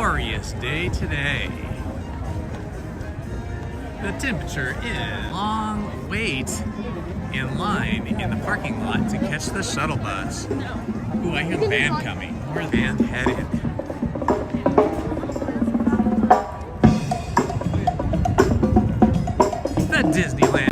glorious day today. The temperature is long wait in line in the parking lot to catch the shuttle bus. Ooh, I hear the band coming. Where the band headed? The Disneyland.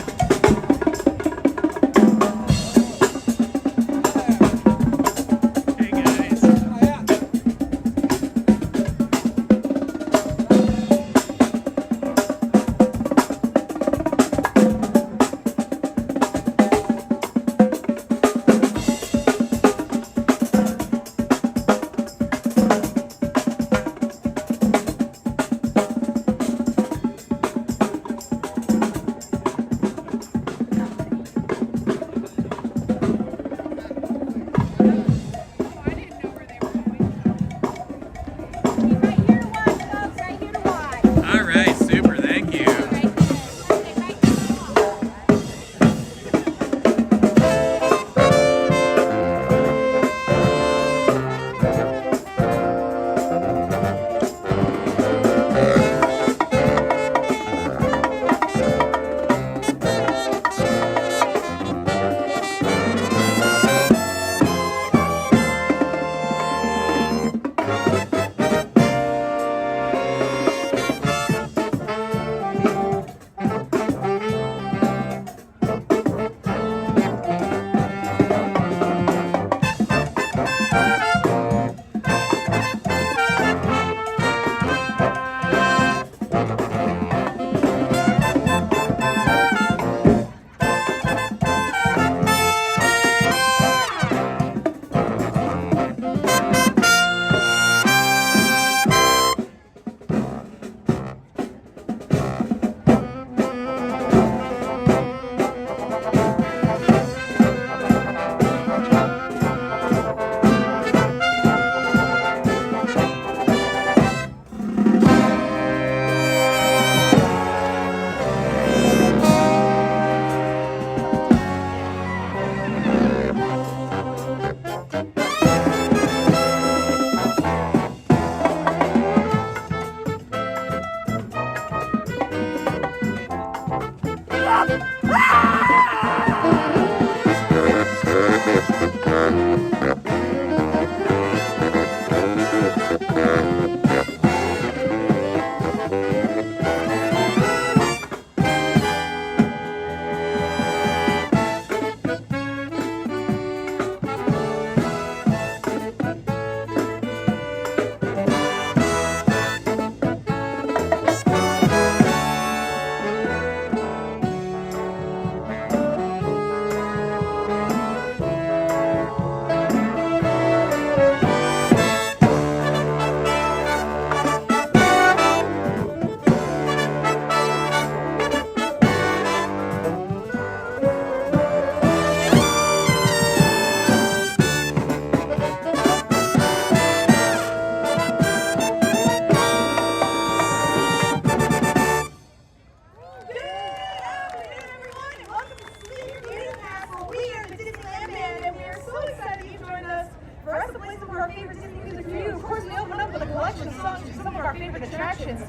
Attractions.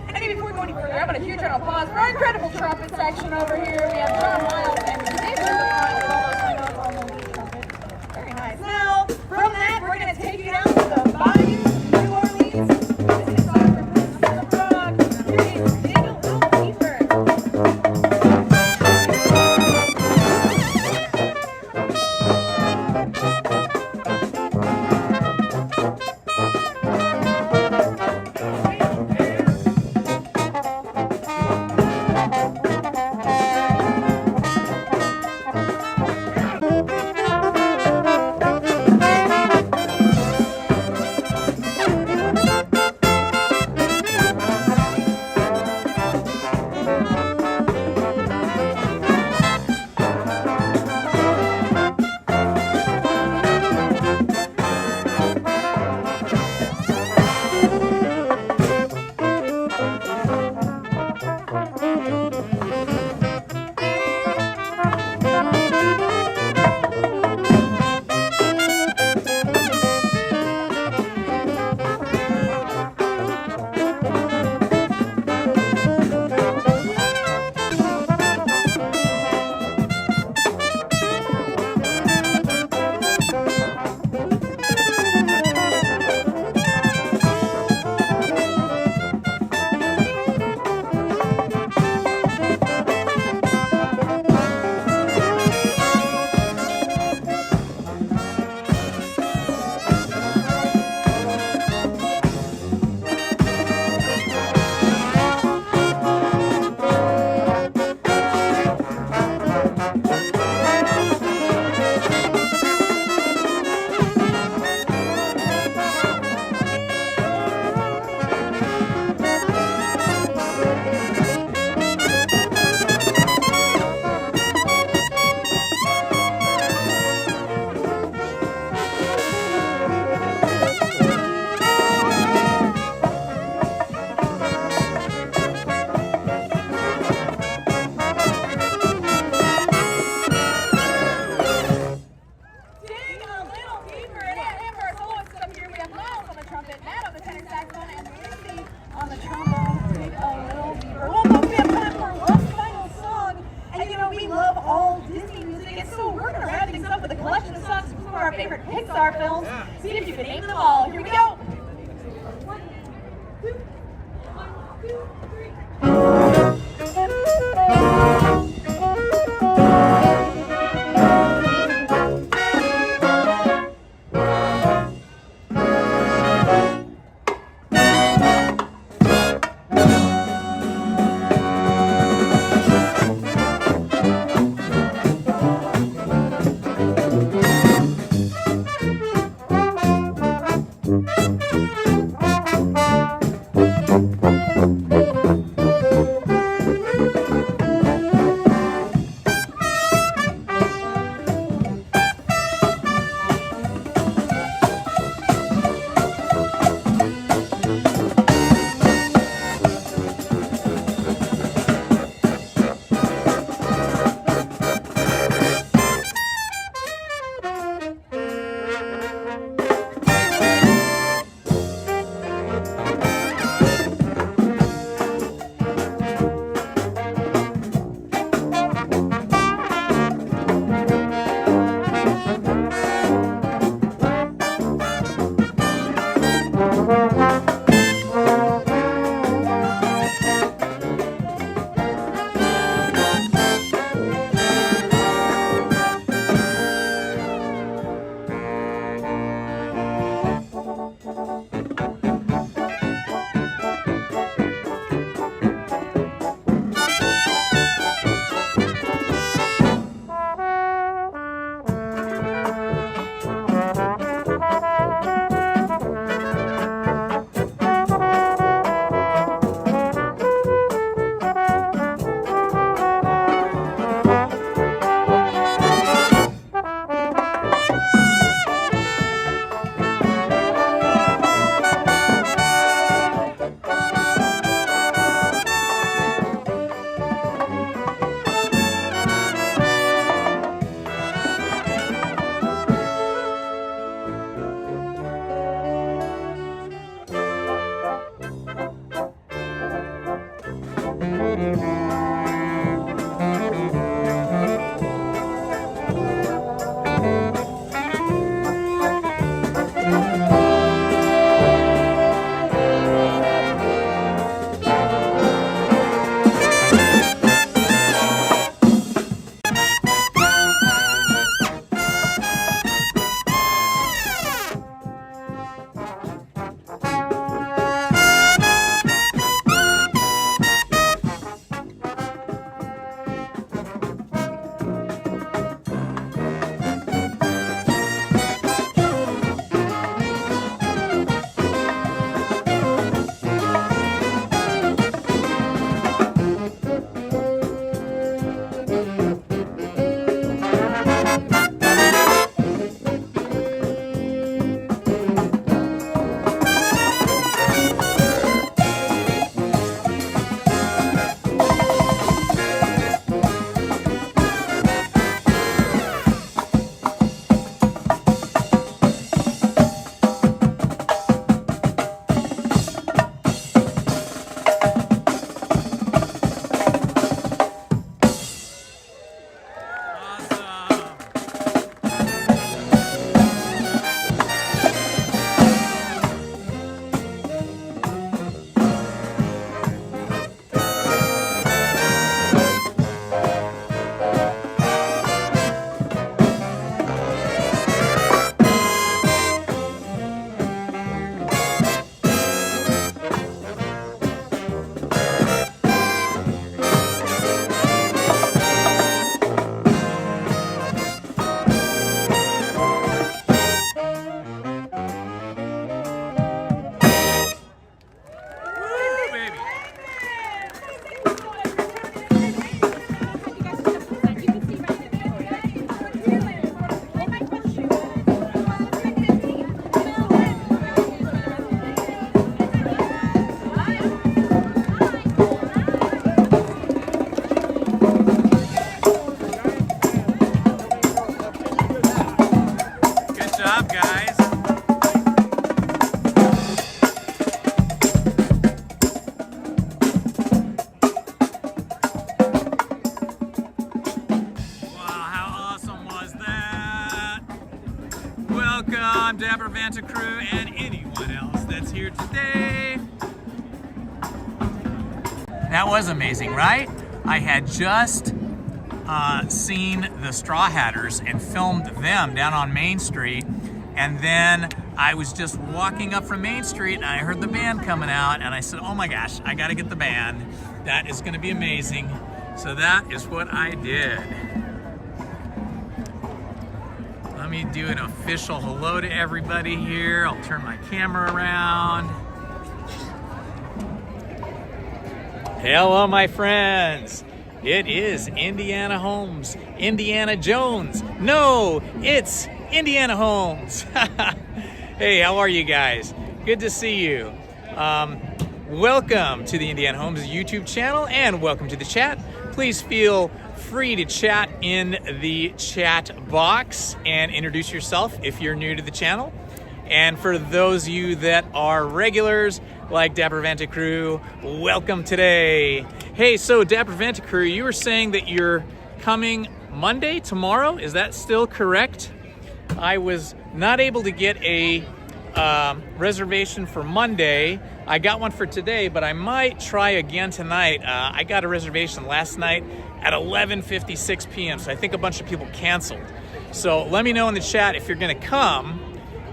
And maybe before we go any further, I'm going to huge round of applause for our incredible trumpet section over here. We have John Miles and David on the lead trumpet. Very nice. Now, from that, we're going to take you down to the Bayou, New Orleans. This is a song from Prince of Rock. Here is Daniel Eastburn. Pixar films. See if you can name them all. Here we go. That was amazing, right? I had just seen the Straw Hatters and filmed them down on Main Street, and then I was just walking up from Main Street and I heard the band coming out, and I said, oh my gosh, I gotta get the band. That is gonna be amazing. So that is what I did. Let me do an official hello to everybody here. I'll turn my camera around. Hello, my friends. It is Indiana Holmes, Indiana Jones. No, it's Indiana Holmes. Hey, how are you guys? Good to see you. Welcome to the Indiana Holmes YouTube channel, and welcome to the chat. Please feel free to chat in the chat box and introduce yourself if you're new to the channel. And for those of you that are regulars, like Dapper Vanta Crew, welcome today. Hey, so Dapper Vanta Crew, you were saying that you're coming Monday, tomorrow? Is that still correct? I was not able to get a reservation for Monday. I got one for today, but I might try again tonight. I got a reservation last night at 11:56 p.m., so I think a bunch of people canceled. So let me know in the chat if you're gonna come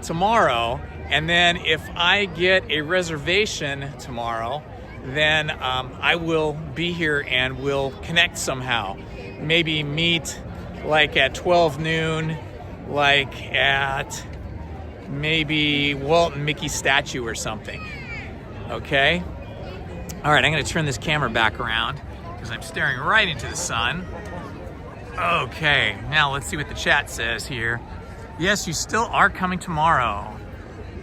tomorrow, and then if I get a reservation tomorrow, then I will be here and we'll connect somehow. Maybe meet like at 12 noon, like at maybe Walt and Mickey statue or something. Okay? All right, I'm gonna turn this camera back around because I'm staring right into the sun. Okay, now let's see what the chat says here. Yes, you still are coming tomorrow.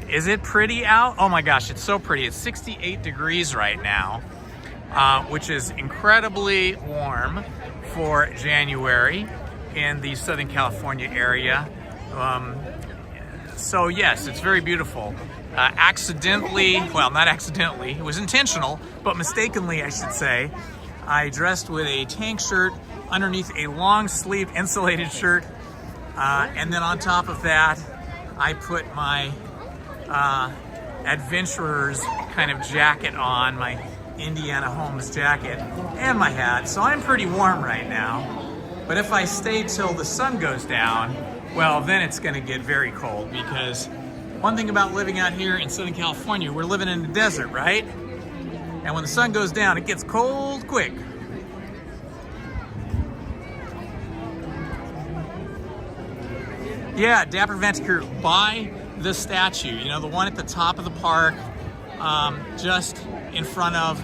Is it pretty out? Oh my gosh, it's so pretty. It's 68 degrees right now, which is incredibly warm for January in the Southern California area. So yes, it's very beautiful. Accidentally, well, not accidentally, it was intentional, but mistakenly, I should say, I dressed with a tank shirt underneath a long sleeve insulated shirt. And then on top of that, I put my adventurer's kind of jacket on, my Indiana Holmes jacket, and my hat. So I'm pretty warm right now. But if I stay till the sun goes down, well, then it's gonna get very cold, because one thing about living out here in Southern California, we're living in the desert, right? And when the sun goes down, it gets cold quick. Yeah, Dapper Vanta Crew, by the statue, you know, the one at the top of the park, just in front of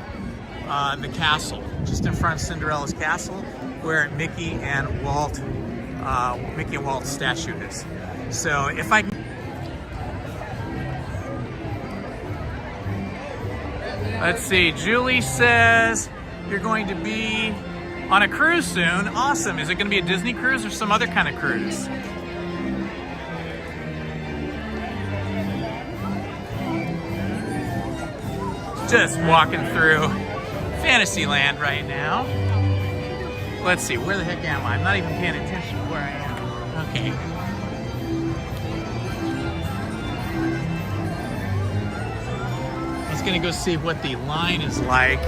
the castle, just in front of Cinderella's castle, where Mickey and Walt's statue is. So if I can... Let's see, Julie says you're going to be on a cruise soon. Awesome. Is it going to be a Disney cruise or some other kind of cruise? Just walking through Fantasyland right now. Let's see, where the heck am I? I'm not even paying attention to where I am. Okay. I was gonna go see what the line is like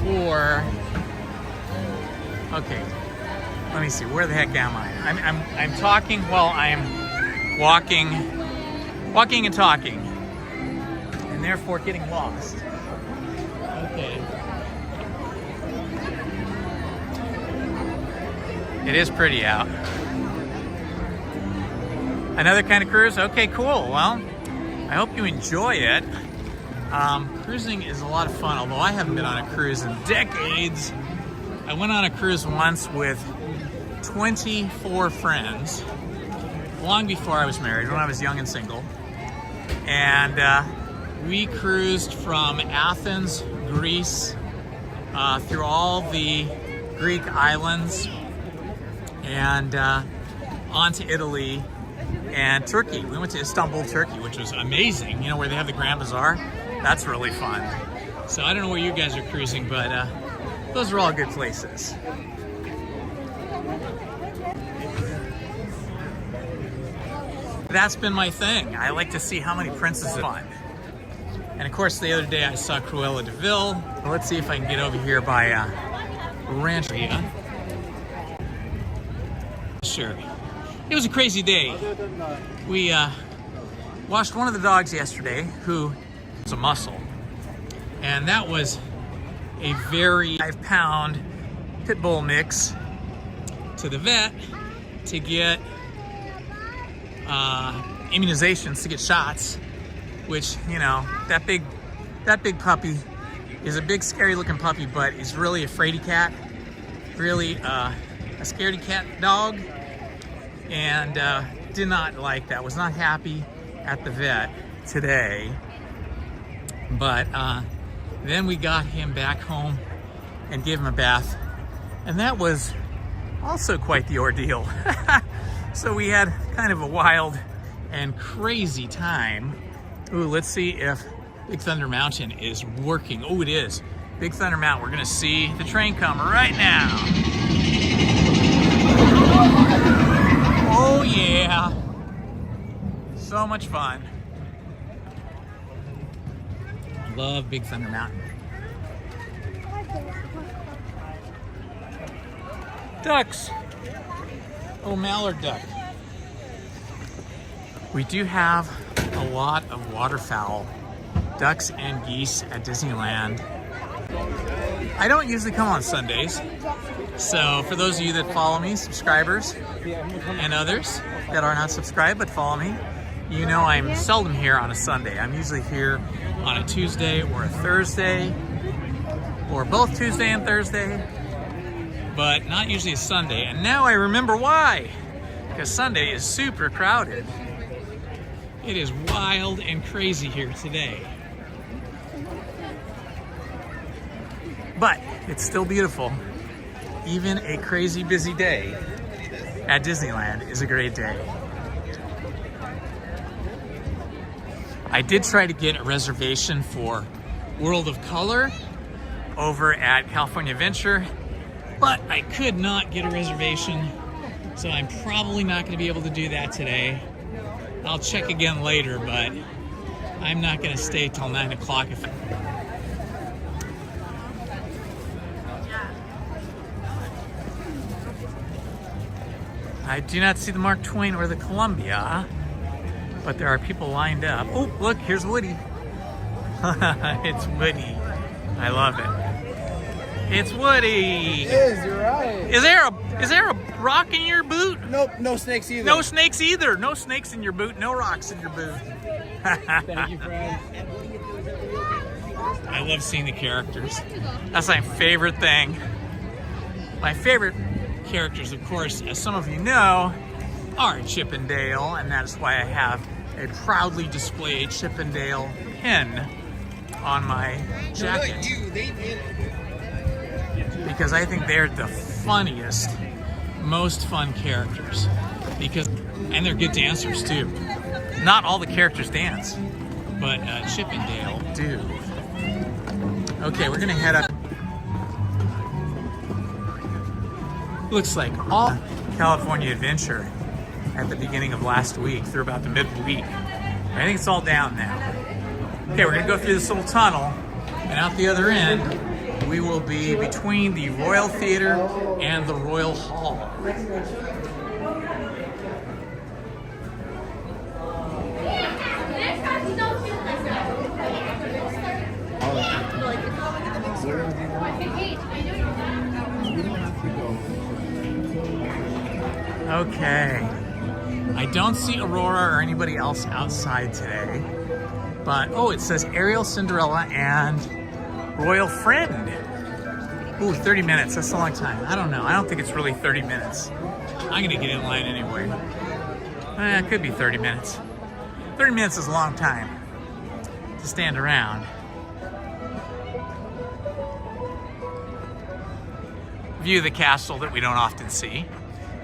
for... Okay, let me see, where the heck am I? I'm talking while I'm walking and talking, and therefore getting lost. Okay. It is pretty out. Another kind of cruise? Okay, cool. Well, I hope you enjoy it. Cruising is a lot of fun, although I haven't been on a cruise in decades. I went on a cruise once with 24 friends, long before I was married, when I was young and single. And we cruised from Athens, Greece, through all the Greek islands, and onto Italy and Turkey. We went to Istanbul, Turkey, which was amazing. You know, where they have the Grand Bazaar? That's really fun. So I don't know where you guys are cruising, but those are all good places. That's been my thing. I like to see how many princesses find. And of course, the other day I saw Cruella de Vil. Let's see if I can get over here by Rancheria. Sure. It was a crazy day. We washed one of the dogs yesterday, who was a muscle. And that was a very 5-pound pit bull mix to the vet to get immunizations, to get shots, which, you know, that big puppy is a big scary looking puppy, but he's really a fraidy cat, really a scaredy cat dog, and did not like that, was not happy at the vet today. But then we got him back home and gave him a bath, and that was also quite the ordeal. So we had kind of a wild and crazy time. Ooh, let's see if Big Thunder Mountain is working. Oh, it is. Big Thunder Mountain. We're gonna see the train come right now. Oh yeah. So much fun. Love Big Thunder Mountain. Ducks. Oh, mallard duck. We do have a lot of waterfowl, ducks and geese at Disneyland. I don't usually come on Sundays, so for those of you that follow me, subscribers, and others that are not subscribed but follow me, you know I'm seldom here on a Sunday. I'm usually here on a Tuesday or a Thursday, or both Tuesday and Thursday, but not usually a Sunday. And now I remember why, because Sunday is super crowded. It is wild and crazy here today. But it's still beautiful. Even a crazy busy day at Disneyland is a great day. I did try to get a reservation for World of Color over at California Adventure, but I could not get a reservation, so I'm probably not going to be able to do that today. I'll check again later, but I'm not going to stay till 9 o'clock. I do not see the Mark Twain or the Columbia, but there are people lined up. Oh, look, here's Woody. It's Woody. I love it. It's Woody. It is, you're right. Is there a rock in your boot? Nope, no snakes either. No snakes either. No snakes in your boot. No rocks in your boot. Thank you, friend. I love seeing the characters. That's my favorite thing. My favorite characters, of course, as some of you know, are Chip and Dale, and that is why I have a proudly displayed Chip and Dale pin on my jacket. Because I think they're the funniest, most fun characters. And they're good dancers too. Not all the characters dance, but Chip and Dale do. Okay, we're gonna head up. Looks like all California Adventure at the beginning of last week, through about the mid-week. I think it's all down now. Okay, we're gonna go through this little tunnel, and out the other end, we will be between the Royal Theater and the Royal Hall. Okay. I don't see Aurora or anybody else outside today, but oh, it says Ariel, Cinderella, and Royal Friend. Ooh, 30 minutes, that's a long time. I don't know, I don't think it's really 30 minutes. I'm gonna get in line anyway. It could be 30 minutes. 30 minutes is a long time to stand around. View of the castle that we don't often see,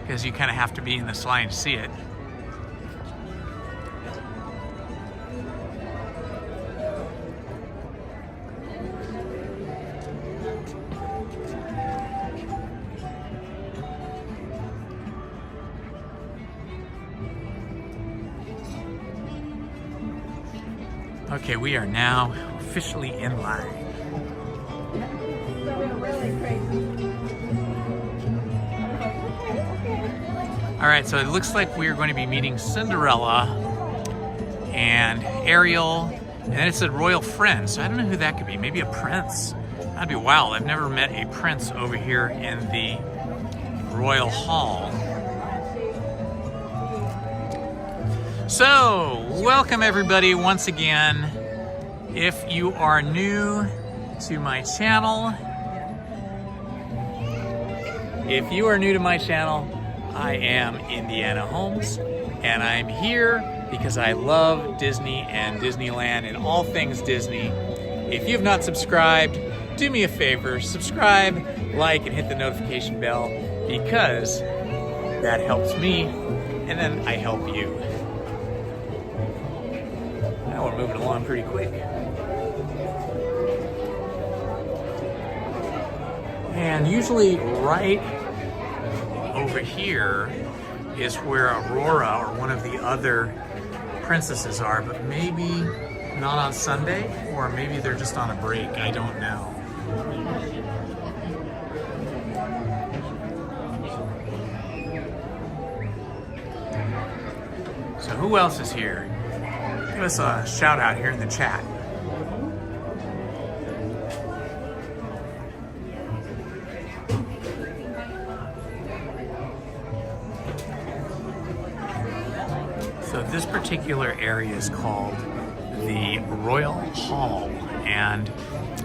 because you kind of have to be in this line to see it. Okay, we are now officially in line. All right, so it looks like we're going to be meeting Cinderella and Ariel, and then it said royal friend, so I don't know who that could be. Maybe a prince. That'd be wild. I've never met a prince over here in the Royal Hall. So, welcome everybody once again. If you are new to my channel, I am Indiana Holmes, and I'm here because I love Disney and Disneyland and all things Disney. If you've not subscribed, do me a favor, subscribe, like, and hit the notification bell, because that helps me, and then I help you. Now we're moving along pretty quick. And usually right over here is where Aurora or one of the other princesses are, but maybe not on Sunday, or maybe they're just on a break. I don't know. So who else is here? Give us a shout out here in the chat. So this particular area is called the Royal Hall, and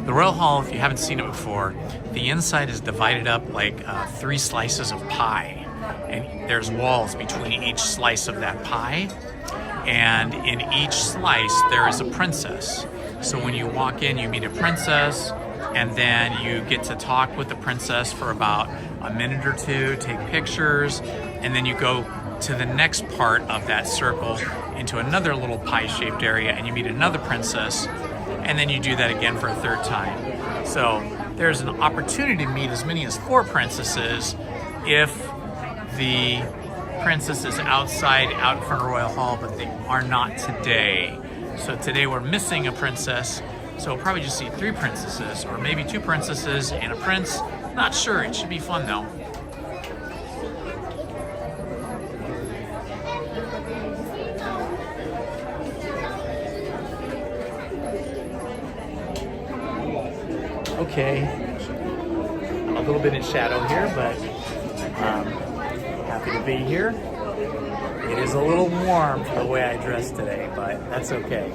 the Royal Hall, if you haven't seen it before, the inside is divided up like 3 slices of pie, and there's walls between each slice of that pie, and in each slice there is a princess. So when you walk in, you meet a princess, and then you get to talk with the princess for about a minute or two, take pictures, and then you go to the next part of that circle into another little pie-shaped area, and you meet another princess, and then you do that again for a 3rd time. So there's an opportunity to meet as many as 4 princesses if the princess is outside, out in front of Royal Hall, but they are not today. So today we're missing a princess, so we'll probably just see 3 princesses, or maybe 2 princesses and a prince. Not sure, it should be fun though. Okay, a little bit in shadow here, but happy to be here. It is a little warm for the way I dressed today, but that's okay,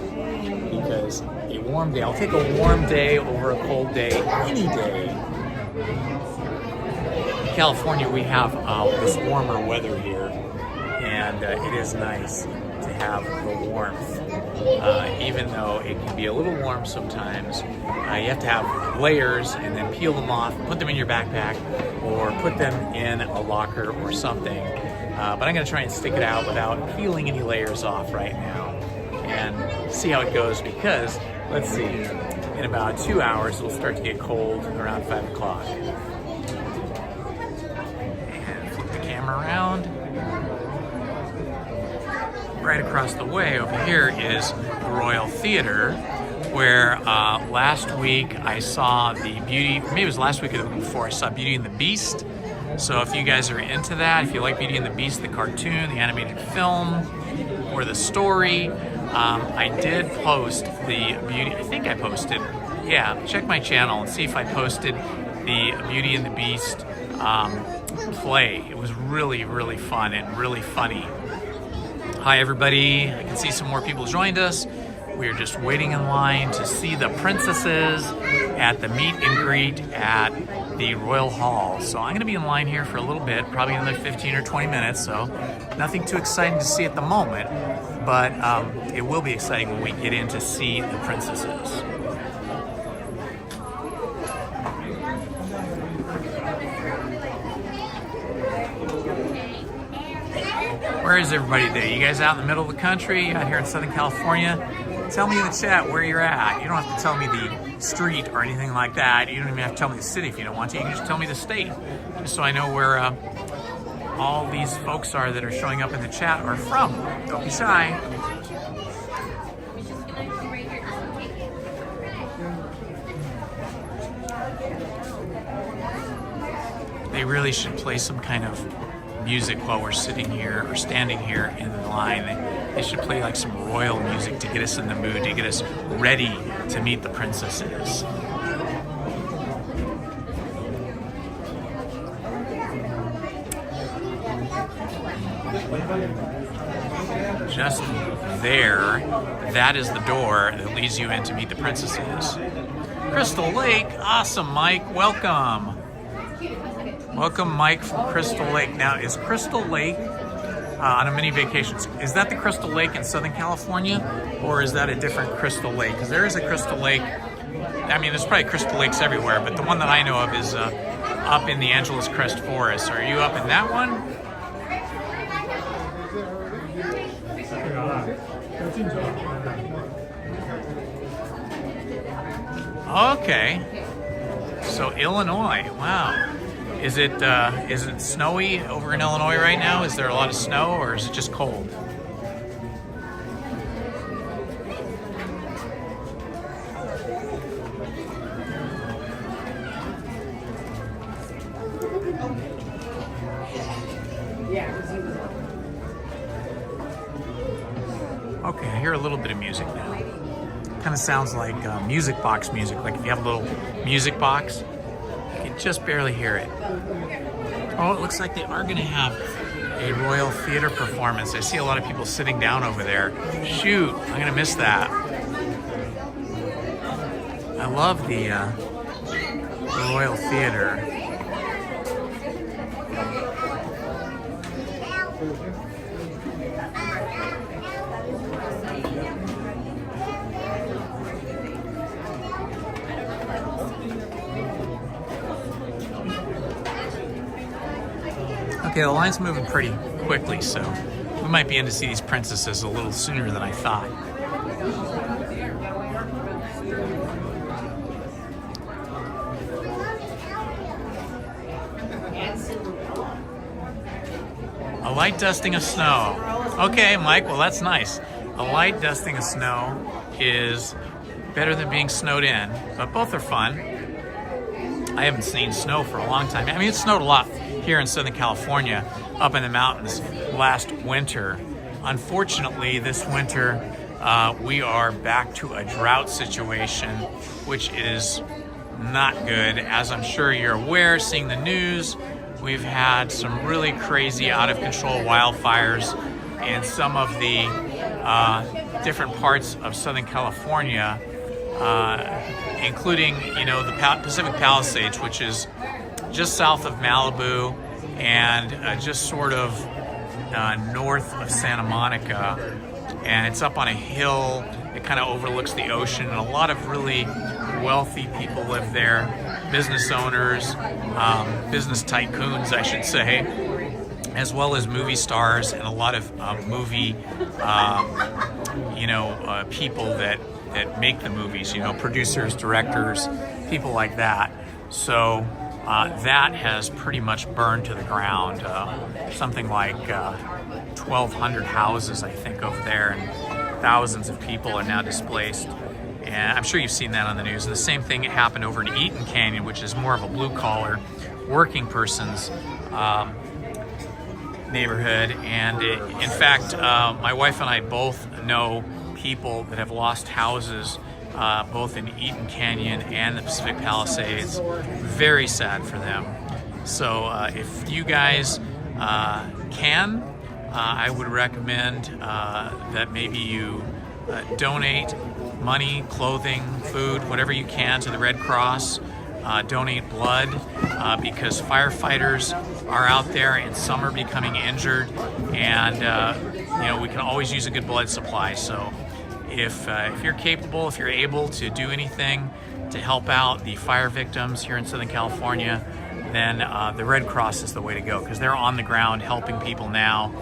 because a warm day, I'll take a warm day over a cold day any day. In California, we have this warmer weather here, and it is nice to have the warmth. Even though it can be a little warm sometimes, you have to have layers and then peel them off, put them in your backpack, or put them in a locker or something. But I'm going to try and stick it out without peeling any layers off right now and see how it goes, because, let's see, in about 2 hours it'll start to get cold around 5 o'clock. And flip the camera around. Right across the way over here is the Royal Theater, where last week I saw the Beauty, maybe it was last week or the week before, I saw Beauty and the Beast. So if you guys are into that, if you like Beauty and the Beast, the cartoon, the animated film, or the story, I did post the Beauty, I think I posted, yeah, check my channel and see if I posted the Beauty and the Beast play. It was really, really fun and really funny. Hi everybody, I can see some more people joined us. We're just waiting in line to see the princesses at the meet and greet at the Royal Hall. So I'm gonna be in line here for a little bit, probably another 15 or 20 minutes, so nothing too exciting to see at the moment, but it will be exciting when we get in to see the princesses. Where is everybody today? You guys out in the middle of the country, out here in Southern California? Tell me in the chat where you're at. You don't have to tell me the street or anything like that. You don't even have to tell me the city if you don't want to. You can just tell me the state, just so I know where all these folks are that are showing up in the chat are from. Don't be shy. They really should play some kind of music while we're sitting here or standing here in the line. They should play like some royal music to get us in the mood, to get us ready to meet the princesses. Just there, that is the door that leads you in to meet the princesses. Crystal Lake, awesome, Mike, welcome. Welcome, Mike from Crystal Lake. Now, is Crystal Lake on a mini vacation, is that the Crystal Lake in Southern California, or is that a different Crystal Lake? Because there is a Crystal Lake, I mean, there's probably Crystal Lakes everywhere, but the one that I know of is up in the Angeles Crest Forest. Are you up in that one? Okay, so Illinois, wow. Is it snowy over in Illinois right now? Is there a lot of snow, or is it just cold? Okay, I hear a little bit of music now. Kind of sounds like music box music, like if you have a little music box, you can just barely hear it. Oh, it looks like they are going to have a Royal Theater performance. I see a lot of people sitting down over there. Shoot, I'm going to miss that. I love the Royal Theater. Okay, the line's moving pretty quickly, so we might be in to see these princesses a little sooner than I thought. A light dusting of snow. Okay, Mike, well that's nice. A light dusting of snow is better than being snowed in, but both are fun. I haven't seen snow for a long time. I mean, it snowed a lot here in Southern California, up in the mountains last winter. Unfortunately, this winter, we are back to a drought situation, which is not good. As I'm sure you're aware, seeing the news, we've had some really crazy, out of control wildfires in some of the different parts of Southern California, including, you know, the Pacific Palisades, which is just south of Malibu and just sort of north of Santa Monica. And it's up on a hill. It kind of overlooks the ocean, and a lot of really wealthy people live there, business owners, business tycoons, I should say, as well as movie stars and a lot of movie, people that make the movies, you know, producers, directors, people like that. So that has pretty much burned to the ground. Something like 1,200 houses, I think, over there, and thousands of people are now displaced. And I'm sure you've seen that on the news. And the same thing happened over in Eaton Canyon, which is more of a blue-collar, working person's neighborhood. And in fact, my wife and I both know people that have lost houses both in Eaton Canyon and the Pacific Palisades. Very sad for them. So if you guys can, I would recommend that maybe you donate money, clothing, food, whatever you can to the Red Cross. Donate blood because firefighters are out there and some are becoming injured, and we can always use a good blood supply. So if you're capable, if you're able to do anything to help out the fire victims here in Southern California, then the Red Cross is the way to go, because they're on the ground helping people now,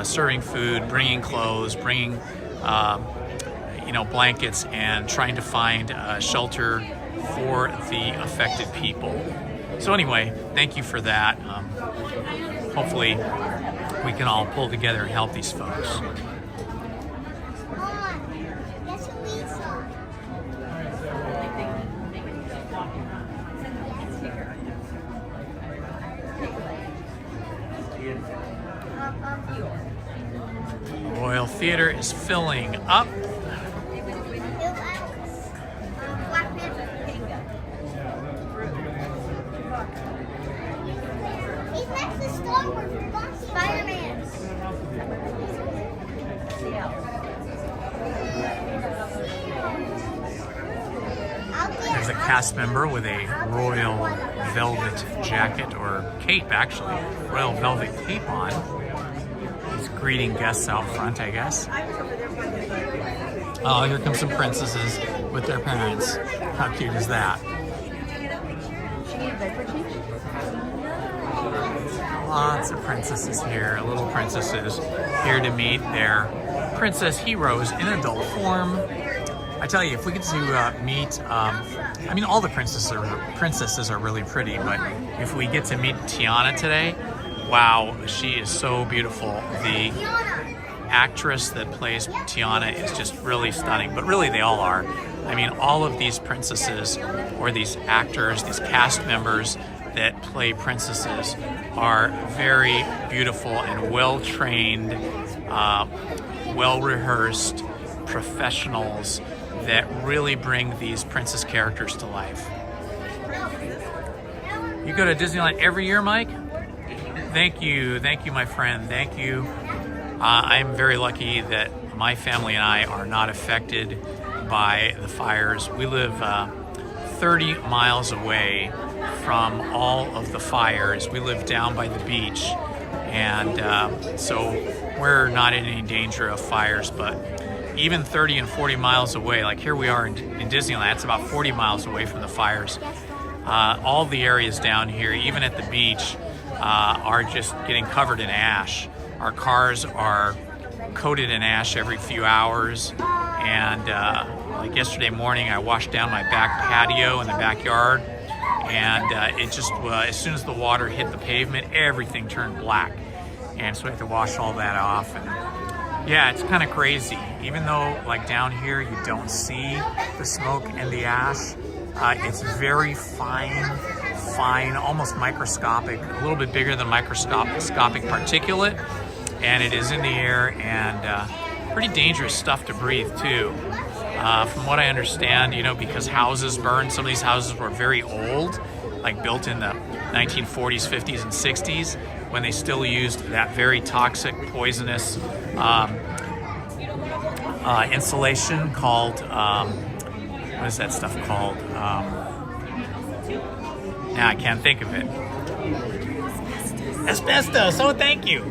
serving food, bringing clothes, bringing blankets, and trying to find shelter for the affected people. So anyway, thank you for that. Hopefully we can all pull together and help these folks. Royal Theater is filling up. He's next to Star Wars. Spider-Man. There's a cast member with a royal velvet jacket, or cape actually, royal velvet cape on. He's greeting guests out front, I guess. Oh, here come some princesses with their parents. How cute is that? Lots of princesses here, little princesses, here to meet their princess heroes in adult form. I tell you, if we get to meet, I mean, all the princesses are really pretty, but if we get to meet Tiana today, wow, she is so beautiful. The actress that plays Tiana is just really stunning, but really they all are. I mean, all of these princesses, or these actors, these cast members that play princesses are very beautiful and well-trained, well-rehearsed professionals that really bring these princess characters to life. You go to Disneyland every year, Mike? Thank you, my friend, thank you. I'm very lucky that my family and I are not affected by the fires. We live 30 miles away from all of the fires. We live down by the beach, and so we're not in any danger of fires, but even 30 and 40 miles away, like here we are in Disneyland, it's about 40 miles away from the fires. All the areas down here, even at the beach, are just getting covered in ash. Our cars are coated in ash every few hours, and like yesterday morning, I washed down my back patio in the backyard, and it just, as soon as the water hit the pavement, everything turned black, and so we have to wash all that off. And yeah, it's kind of crazy. Even though, like down here, you don't see the smoke and the ash, it's very fine, almost microscopic, a little bit bigger than microscopic particulate, and it is in the air, and pretty dangerous stuff to breathe too. From what I understand, you know, because houses burn, some of these houses were very old, like built in the 1940s, 50s, and 60s, when they still used that very toxic, poisonous insulation called, what is that stuff called? Now I can't think of it. Asbestos. Oh, thank you.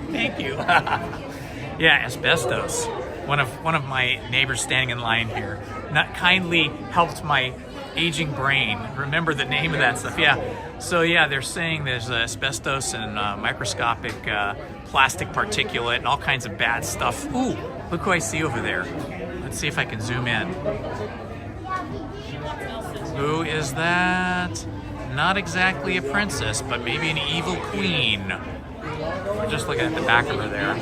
Yeah, asbestos. One of my neighbors standing in line here not kindly helped my aging brain remember the name of that stuff. Yeah. So yeah, they're saying there's asbestos and microscopic plastic particulate and all kinds of bad stuff. Ooh, look who I see over there. Let's see if I can zoom in. Who is that? Not exactly a princess, but maybe an evil queen. We're just looking at the back of her there.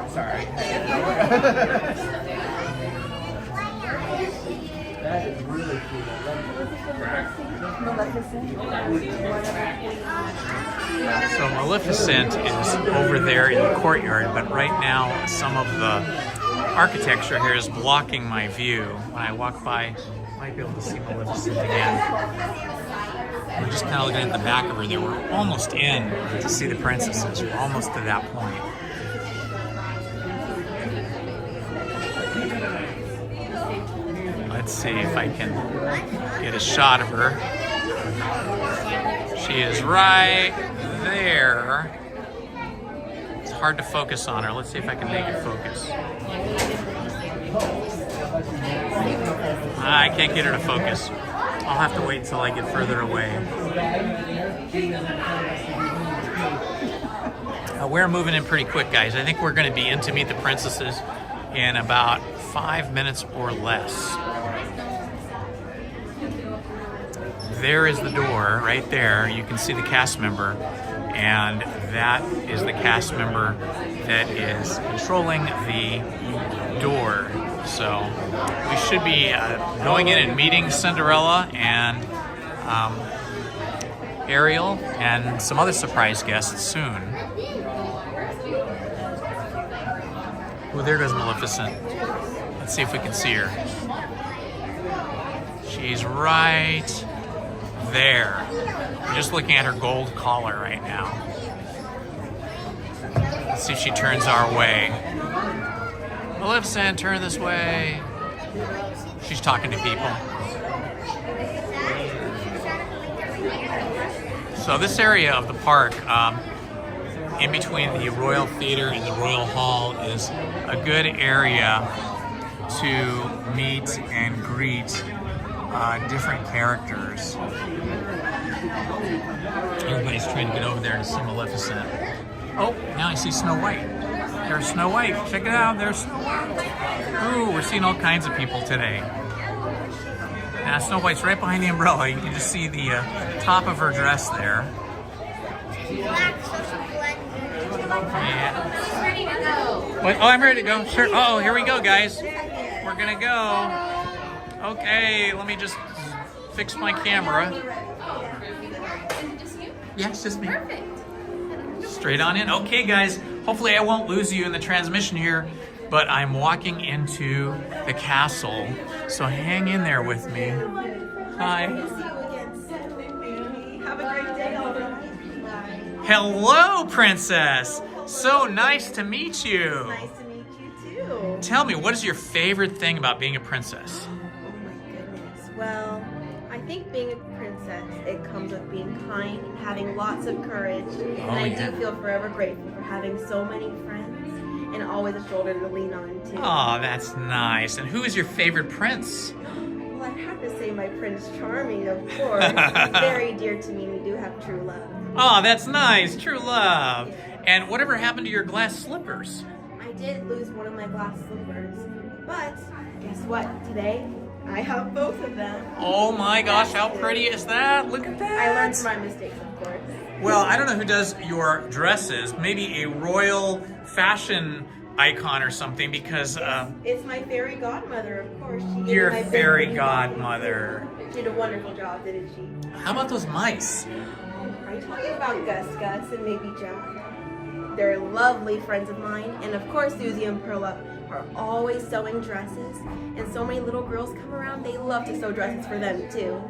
Sorry. That is really cool. So Maleficent is over there in the courtyard, but right now some of the architecture here is blocking my view. When I walk by, I might be able to see Maleficent again. We're just kind of looking at the back of her there. We're almost in to see the princesses. We're almost to that point. Let's see if I can get a shot of her. She is right there. It's hard to focus on her. Let's see if I can make it focus. I can't get her to focus. I'll have to wait until I get further away. We're moving in pretty quick, guys. I think we're going to be in to meet the princesses in about 5 minutes or less. There is the door right there. You can see the cast member, and that is the cast member that is controlling the door So we should be going in and meeting Cinderella and Ariel and some other surprise guests soon. Oh, there goes Maleficent. Let's see if we can see her. She's right there. I'm just looking at her gold collar right now. Let's see if she turns our way. Maleficent, turn this way. She's talking to people. So this area of the park, in between the Royal Theater and the Royal Hall, is a good area to meet and greet different characters. Everybody's trying to get over there to see Maleficent. Oh, now I see Snow White. There's Snow White. Check it out. There's Snow White. Ooh, we're seeing all kinds of people today. Now Snow White's right behind the umbrella. You can just see the top of her dress there. Who's ready to go? What? Oh, I'm ready to go. Sure. Oh, here we go, guys. We're gonna go. Okay, let me just fix my camera. Is it just you? Yeah, it's just me. Perfect. Straight on in. Okay, guys. Hopefully I won't lose you in the transmission here, but I'm walking into the castle, so hang in there with me. Hi. Have a great day, Hello, Princess. So nice to meet you. Nice to meet you too. Tell me, what is your favorite thing about being a princess? Oh my goodness. Well, I think being a princess, it comes with being kind and having lots of courage. And I yeah. do feel forever grateful for having so many friends and always a shoulder to lean on too. Oh, that's nice. And who is your favorite prince? Well, I'd have to say my Prince Charming, of course. He's very dear to me. We do have true love. Oh, that's nice. True love. And whatever happened to your glass slippers? I did lose one of my glass slippers, but guess what? Today, I have both of them. Oh my gosh, how pretty is that? Look at that. I learned from my mistakes, of course. Well, I don't know who does your dresses. Maybe a royal fashion icon or something, because It's my fairy godmother, of course. She gave your me my fairy best- godmother. She did a wonderful job, didn't she? How about those mice? Are you talking about Gus and maybe Jack? They're lovely friends of mine, and of course Susie and Perla are always sewing dresses, and so many little girls come around, they love to sew dresses for them too.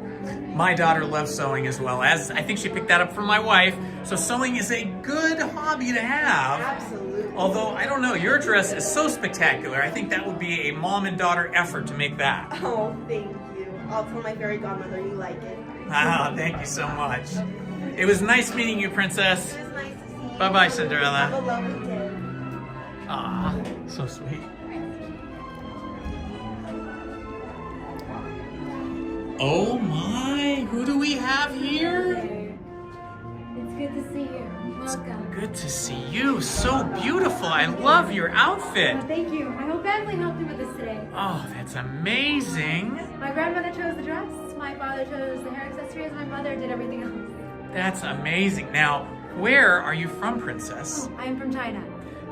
My daughter loves sewing as well, as I think she picked that up from my wife. So sewing is a good hobby to have. Absolutely. Although, I don't know, your dress is so spectacular. I think that would be a mom and daughter effort to make that. Oh, thank you. I'll tell my fairy godmother you like it. Ah, thank you so much. It was nice meeting you, Princess. It was nice to see you. Bye-bye, Have a Cinderella. lovely day. Ah, so sweet. Oh my, who do we have here? It's good to see you. Welcome. Good to see you. So beautiful. I love your outfit. Thank you. My whole family helped me with this today. Oh, that's amazing. My grandmother chose the dress, my father chose the hair accessories, my mother did everything else. That's amazing. Now, where are you from, Princess? I am from China.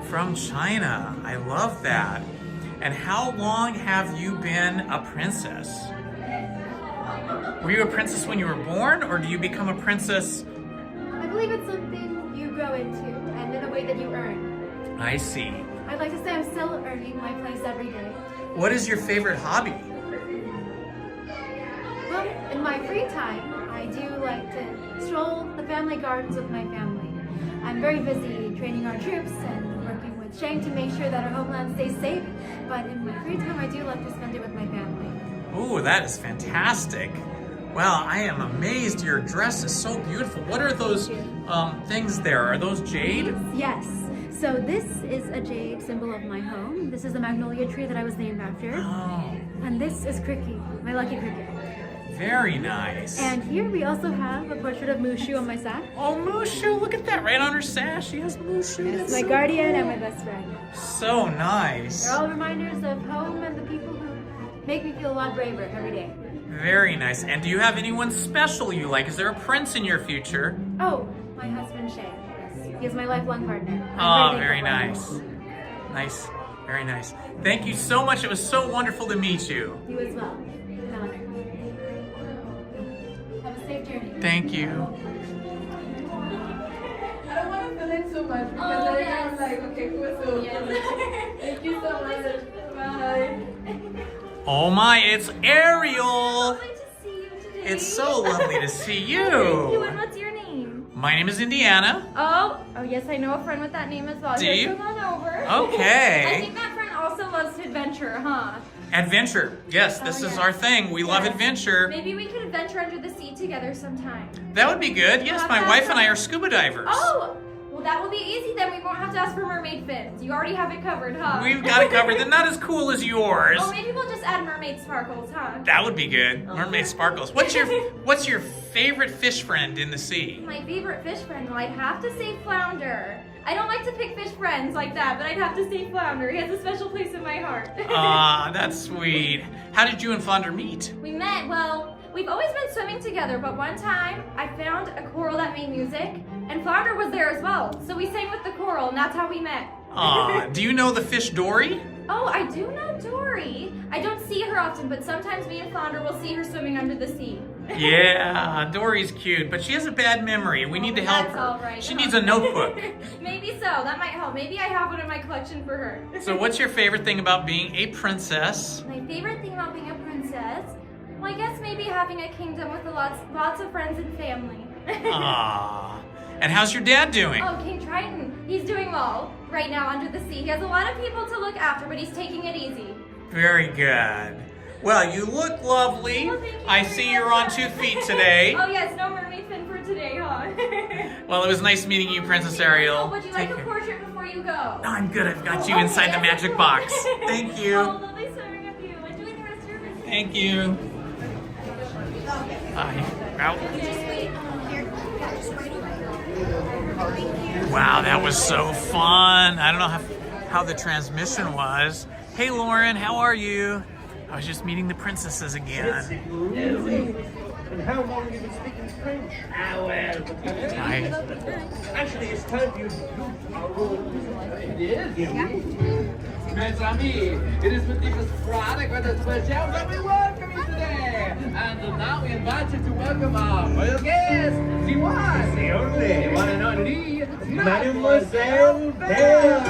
From China. I love that. And how long have you been a princess? Were you a princess when you were born, or do you become a princess? I believe it's something you grow into and in a way that you earn. I see. I'd like to say I'm still earning my place every day. What is your favorite hobby? Well, in my free time, I do like to stroll the family gardens with my family. I'm very busy training our troops and working with Shang to make sure that our homeland stays safe, but in my free time, I do like to spend it with my family. Ooh, that is fantastic. Wow, I am amazed. Your dress is so beautiful. What are those things there? Are those jade? Yes. So this is a jade symbol of my home. This is the magnolia tree that I was named after. Oh, And this is Cricket, my lucky cricket. very nice. And here we also have a portrait of Mushu on my sash. Oh, Mushu, look at that. Right on her sash, she has Mushu. It's That's my so guardian and my best friend. So nice. They're all reminders of home and the people who make me feel a lot braver every day. Very nice. And do you have anyone special you like? Is there a prince in your future? Oh, my husband Shang. Yes, he is my lifelong partner. Oh, I'm very thankful for him. nice. Nice. Very nice. Thank you so much. It was so wonderful to meet you. You as well. An honor. Have a safe journey. Thank you. I don't want to fill in so much because Oh, then yes. I'm like, okay, cool, so thank you so much. Bye. Oh my, it's Ariel. Lovely to see you today. It's so lovely to see Thank you. you. And what's your name? My name is Indiana. Oh, yes, I know a friend with that name as well. Do Here, you? come on over. Okay. I think that friend also loves to adventure, huh? Adventure. Yes, this Oh, is yes. our thing. We love Yes. adventure. Maybe we could adventure under the sea together sometime. That would be good. Yes, my wife and I are scuba divers. Oh, well, that will be easy then. We won't have to ask for mermaid fins. You already have it covered, huh? We've got it covered. They're not as cool as yours. Oh, maybe we'll just add mermaid sparkles, huh? That would be good. Mermaid sparkles. What's your favorite fish friend in the sea? My favorite fish friend, well, I'd have to say flounder. I don't like to pick fish friends like that, but I'd have to say flounder. He has a special place in my heart. Ah, that's sweet. How did you and Flounder meet? We met, well, we've always been swimming together, but one time I found a coral that made music, and Flounder was there as well. So we sang with the coral, and that's how we met. Ah, do you know the fish Dory? Oh, I do know Dory. I don't see her often, but sometimes me and Flounder will see her swimming under the sea. Yeah, Dory's cute, but she has a bad memory. We need to help That's her. all right. She needs a notebook. Maybe so. That might help. Maybe I have one in my collection for her. So what's your favorite thing about being a princess? My favorite thing about being a princess? Well, I guess maybe having a kingdom with lots of friends and family. Ah. And how's your dad doing? Oh, King Triton. He's doing well right now under the sea. He has a lot of people to look after, but he's taking it easy. Very good. Well, you look lovely. Well, thank you I very see much. you're on 2 feet today. Oh, yes, no mermaid fin for today, huh? Well, it was nice meeting you, Princess Ariel. Oh, would you like Take a care. portrait before you go? No, I'm good. I've got you Oh, inside the yes. magic box. Thank you. Oh, lovely swimming with you. Enjoy the rest of your visit. Thank you. Out. Wow, that was so fun. I don't know how the transmission was. Hey, Lauren, how are you? I was just meeting the princesses again. And how long have you been speaking French? Ah, well. Hi. Actually, it's time for you to do our role. It is? Mes amis, it is with deepest pride and greatest pleasure that we welcome you today. And now we invite you to welcome our royal guest, the one, The only. the one and only, Mademoiselle Belle.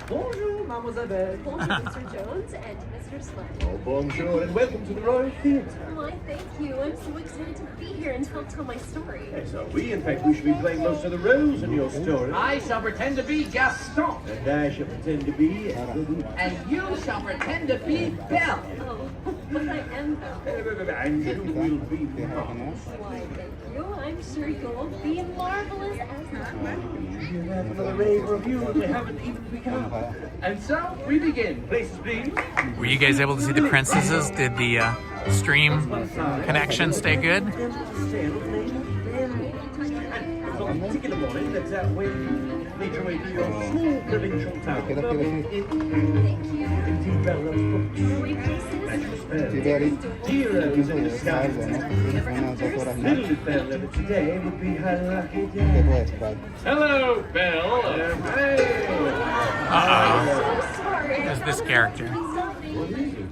Bonjour, Mademoiselle Belle. Bonjour, Mr. Jones and Mr. Slade. Oh, bonjour, and welcome to the Royal Theatre. Why, thank you. I'm so excited to be here and tell my story. Yes, are we? In fact, we should be playing most of the roles in your story. I shall pretend to be Gaston, And I shall pretend to be... and you shall pretend to be Belle. Oh, but I am Belle. And you will be marvelous. Why, thank you. I'm sure you'll be marvelous as well. You have another rave review, and we haven't even begun. And so we begin. Places, please. Were you guys able to see the princesses? Did the stream connection stay good? And on a particular morning, that when you make your way to your small provincial town. Thank you. Indeed, Belle, Great places. Heroes in the sky. Little Belle of today would be her lucky day. Hello, Belle. Hey! Uh-oh. So sorry. Who's this character? Something.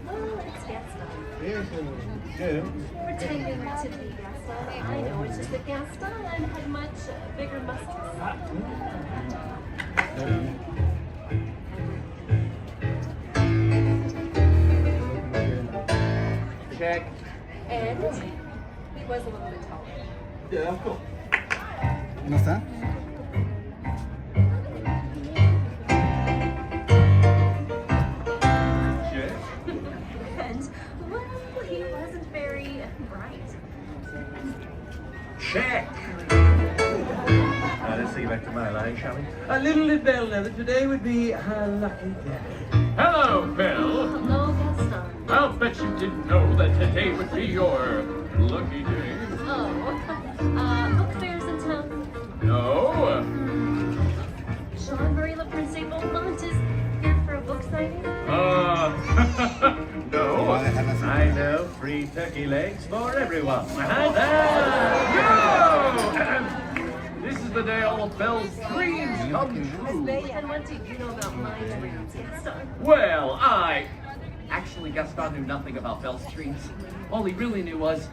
Oh, it's Gaston. Yes, Pretending to be Gaston. I know, it's just that Gaston had much bigger muscles. Check. And he was a little bit taller. yeah, of course. ¿No está? Check. And, well, he wasn't very bright. Check. Now let's see back to my line, shall we? A little Belle Leather today would be her lucky day. Hello, Belle. Hello, Gaston. I'll bet you didn't know that today would be your lucky day. Oh, book fairs in town. No. Jean-Marie Le Prince de Beaumont is here for a book signing. No. I know, free turkey legs for everyone. No! This is the the day all of Belle's dreams come true. And what do you know about my dreams, Gaston? Well, actually, Gaston knew nothing about Belle's dreams. All he really knew was,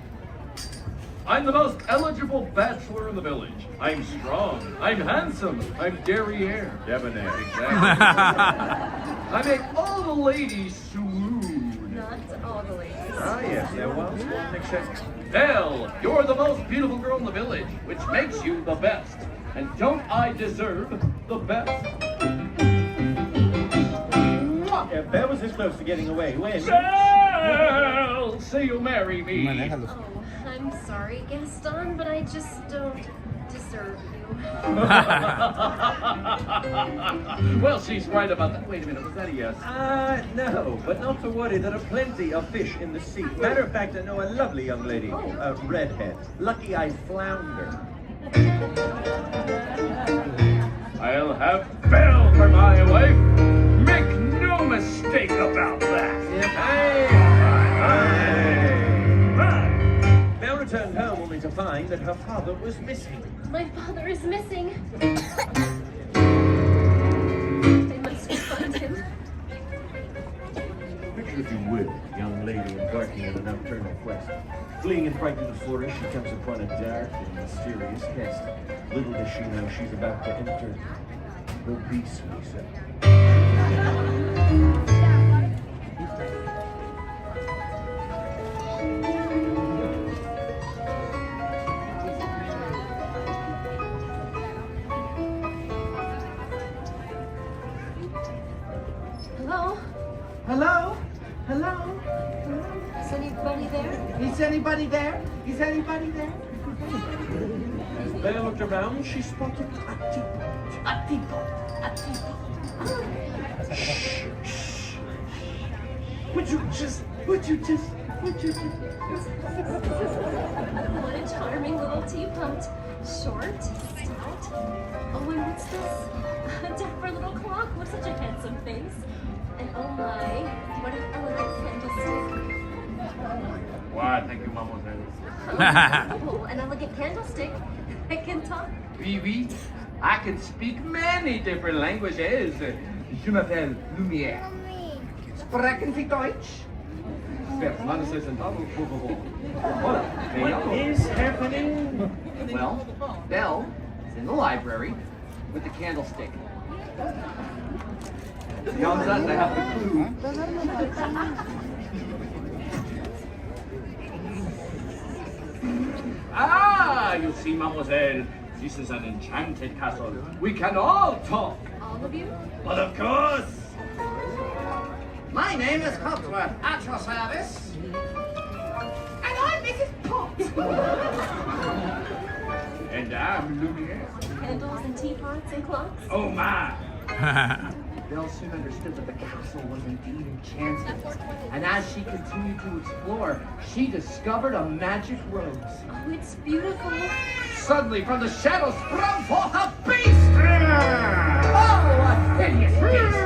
I'm the most eligible bachelor in the village. I'm strong. I'm handsome. I'm derriere. Debonair, exactly. I make all the ladies swoon. Not all the ladies. Ah, yes, there was one exception. Belle, you're the most beautiful girl in the village, which makes you the best. And don't I deserve the best? If Belle was this close to getting away, when? Belle, say you'll marry me. Manéjalos. Oh, I'm sorry, Gaston, but I just don't deserve you. Well, she's right about that. Wait a minute, was that a yes? No, but not to worry. There are plenty of fish in the sea. Matter of fact, I know a lovely young lady, a redhead, lucky-eyed flounder. I'll have Belle for my wife. Make no mistake about that. Belle returned home only to find that her father was missing. My father is missing. They must find him. Picture, if you would, a young lady embarking on a nocturnal quest. Fleeing in fright to the forest, she comes upon a dark and mysterious nest. Little does she know she's about to enter the beastly zone. Hello? Hello? Hello? Is anybody there? Is anybody there? Is anybody there? As Belle looked around, she spotted a teapot. A teapot. A teapot. Would you just... What a charming little teapot. Short, stout. Oh, and what's this? A dapper little clock with such a handsome face. And oh my, what an elegant candlestick. Why, thank you, mademoiselle. Oh, an elegant candlestick. I can talk. Oui, oui. I can speak many different languages. Je m'appelle Lumière. Sprechen Sie Deutsch? What is happening? Well, Belle is in the library with the candlestick. Beyond that, I have the clue. Ah, you see, mademoiselle, this is an enchanted castle. We can all talk. All of you? But of course. My name is Cotsworth, at your service. And I'm Mrs. Potts. And I'm Lumiere. Candles and teapots and clocks? Oh my! Belle soon understood that the castle was indeed enchanted. And as she continued to explore, she discovered a magic rose. Oh, it's beautiful. Suddenly, from the shadows sprung forth a beast! Oh, a hideous beast!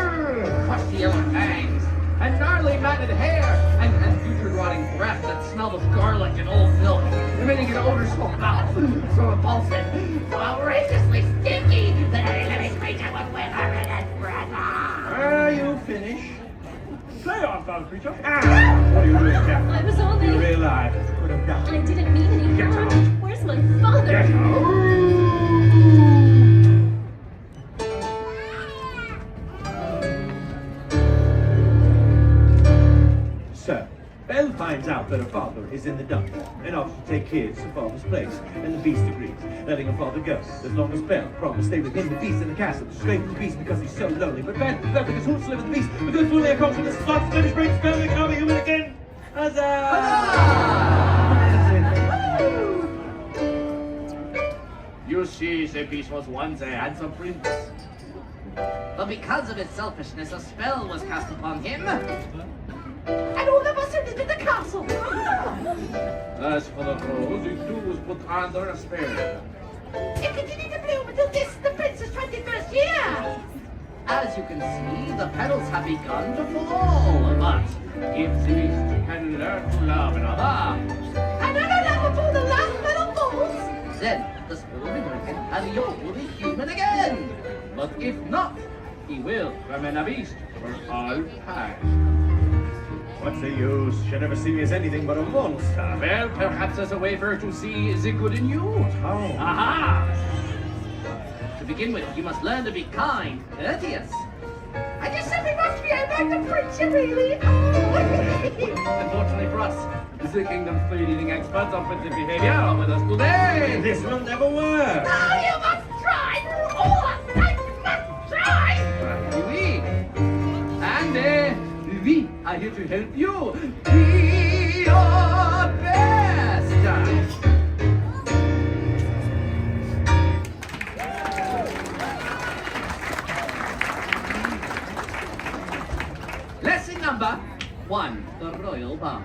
Crusty yellow fangs, and gnarly matted hair, and putrid-rotting breath that smelled of garlic and old milk, emitting an odor so foul, so repulsive, so outrageously stinky that any living creature would wither in its breath. Are you finished? Say on, foul creature. What are you doing, Captain? I was only... You realize it could have done. I didn't mean any Get harm. out. Where's my father? Get out. So, Belle finds out that her father is in the dungeon and offers to take his, her father's place, and the beast agrees, letting her father go, as long as Belle promised to stay with him, the beast, in the castle, to strengthen the beast because he's so lonely. But Ben, left because who'll deliver the beast, because fully accomplished the slots, Spanish brings Belle, they can be human again. You see, the beast was once a handsome prince. But because of his selfishness, a spell was cast upon him. And all of us are into the castle. As for the rose, it too was put under a spell. It continued to bloom until this, the prince's 21st year. As you can see, the petals have begun to fall. But if the beast can learn to love another, And another love before the last petal falls. Then the spell will be broken and you'll be human again. But if not, he will remain a beast for all time. What's the use? She'll never see me as anything but a monster. Well, perhaps as a way for her to see the good in you. How? Aha! To begin with, you must learn to be kind, courteous. And you simply must behave like the prince you really are. Unfortunately for us, the kingdom's three leading experts on prince behavior are with us today. This will never work. Oh, you must try! All of that you must try! Oui. And we are here to help you be your best. Lesson number 1, the royal bow.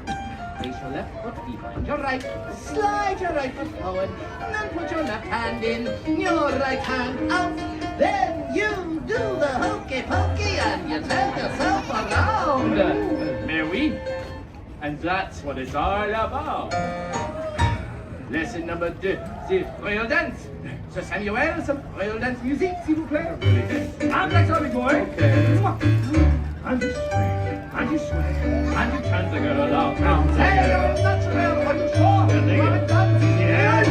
Place your left foot behind your right, slide your right foot forward, and then put your left hand in, your right hand out. Then you do the hokey pokey and you turn yourself around. Mais oui, and that's what it's all about. Lesson number 2, the royal dance. Sir Samuel, some royal dance music, s'il vous plaît. I'm like sorry, boy. And you sway, and you sway, And you turn the girl out. Hey, you're natural, are you sure? Right dance, yeah.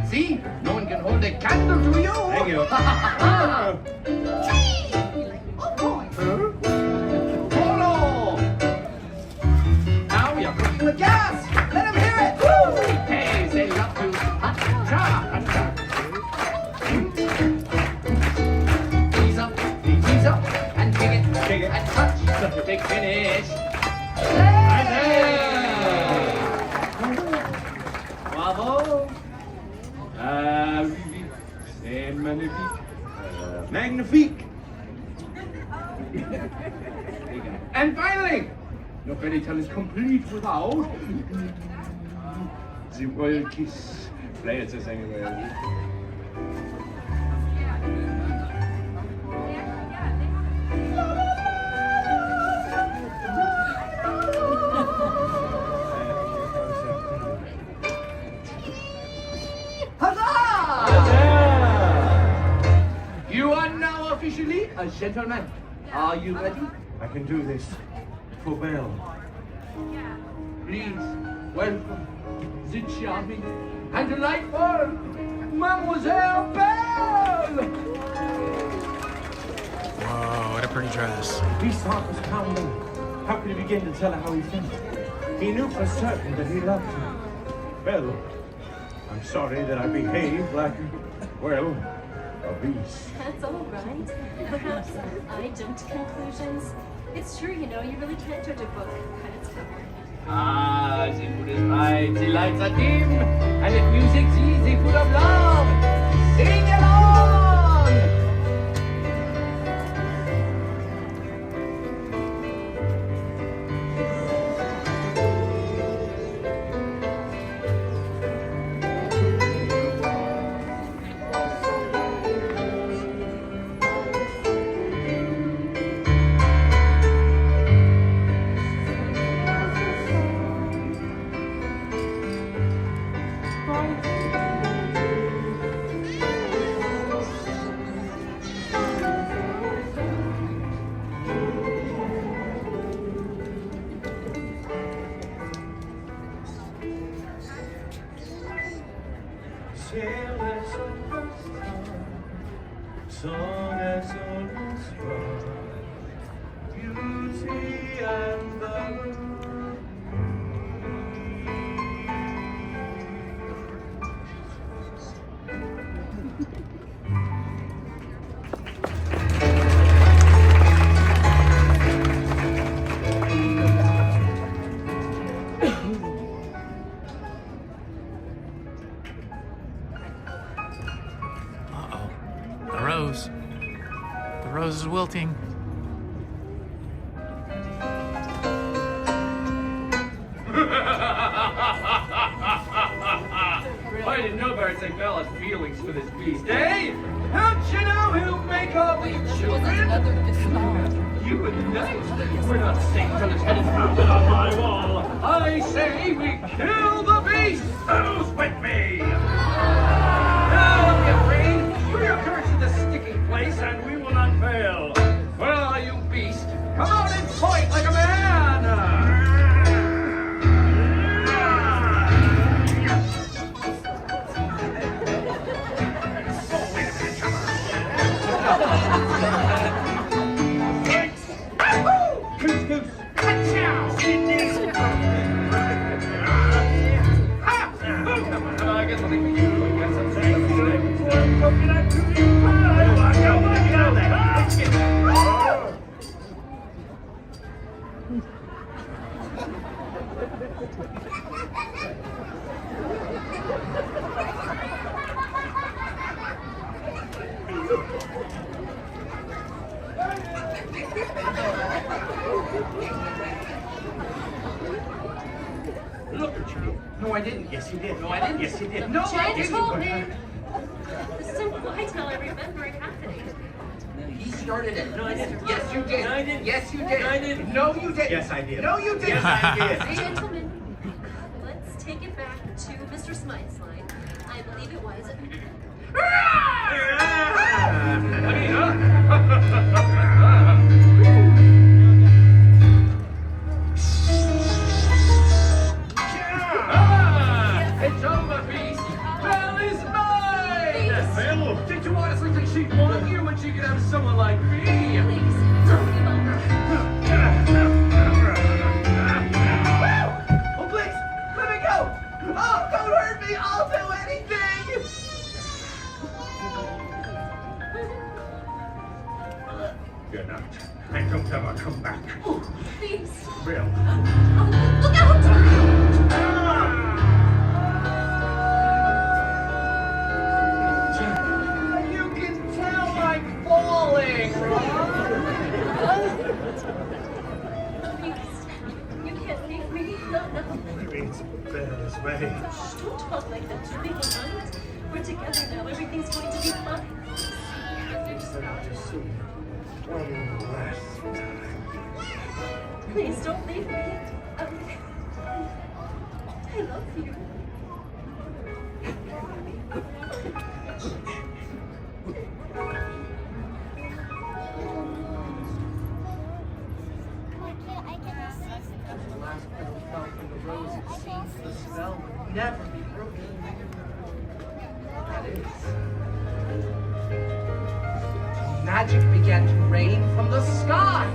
See? No one can hold a candle to you. Thank you. Polo. Now we are cooking with gas. Let him hear it. Woo! Hey, say love to ha-cha, ha-cha. Ease up, and kick it, and touch. Big finish. Hey! Bravo. Oui, c'est magnifique. Magnifique. And finally, no fairy tale is complete without the royal kiss. Play it, Sir anyway. You are now officially a gentleman. Are you ready? I can do this for Belle. Please welcome the charming and delightful Mademoiselle Belle! Whoa, what a pretty dress. His heart was pounding. How could he begin to tell her how he felt? He knew for certain that he loved her. Belle, I'm sorry that I behaved like, well, a beast. That's all right. Perhaps I jumped to conclusions. It's true, you know, you really can't judge a book by its cover. Ah, the food is right, the lights are dim, and if music's easy, food of love, sing along! Sailors on the song as old as beauty and the Uh-oh. The rose. The rose is wilting. I didn't know Birds like Belle had feelings for this beast, eh? Don't you know he'll make all the children? you and nice. We're not safe till it's headed mounted on my wall. I say we kill the beast. Who's with me? Don't be afraid. We are cursed to the sticking place, and we will not fail. Where are you, beast? Come on and fight like a man. Look at you. No, I didn't. Yes, you did. No, I didn't. Yes, you did. No, I Jen didn't. told me. So why tell I remember it happening? He started it. No, I didn't. Yes, you did. No, I didn't. Yes, you did. No, I didn't. No, you did. Yes, I did. No, you did. Yes, I did. Gentlemen, let's take it back to Mr. Smythe's line. I believe it was. It's over, beast. Belle is mine. Belle, did you honestly think she'd want you when she could have someone like me? Please, don't give over. Oh, please, let me go. Oh, don't hurt me. I'll do anything. Good night. And don't ever come back. Please. Bill. Oh, look out! You can tell I'm falling, Please. You can't leave me. No. Maybe it's Belle's way. Don't talk like that to me, Hunt. We're together now. Everything's going to be fine. Said I'll just see one last time. Please don't leave me. I love you. The last petal fell from the rose. It seems the spell would never be broken. That is. Magic began to rain from the sky.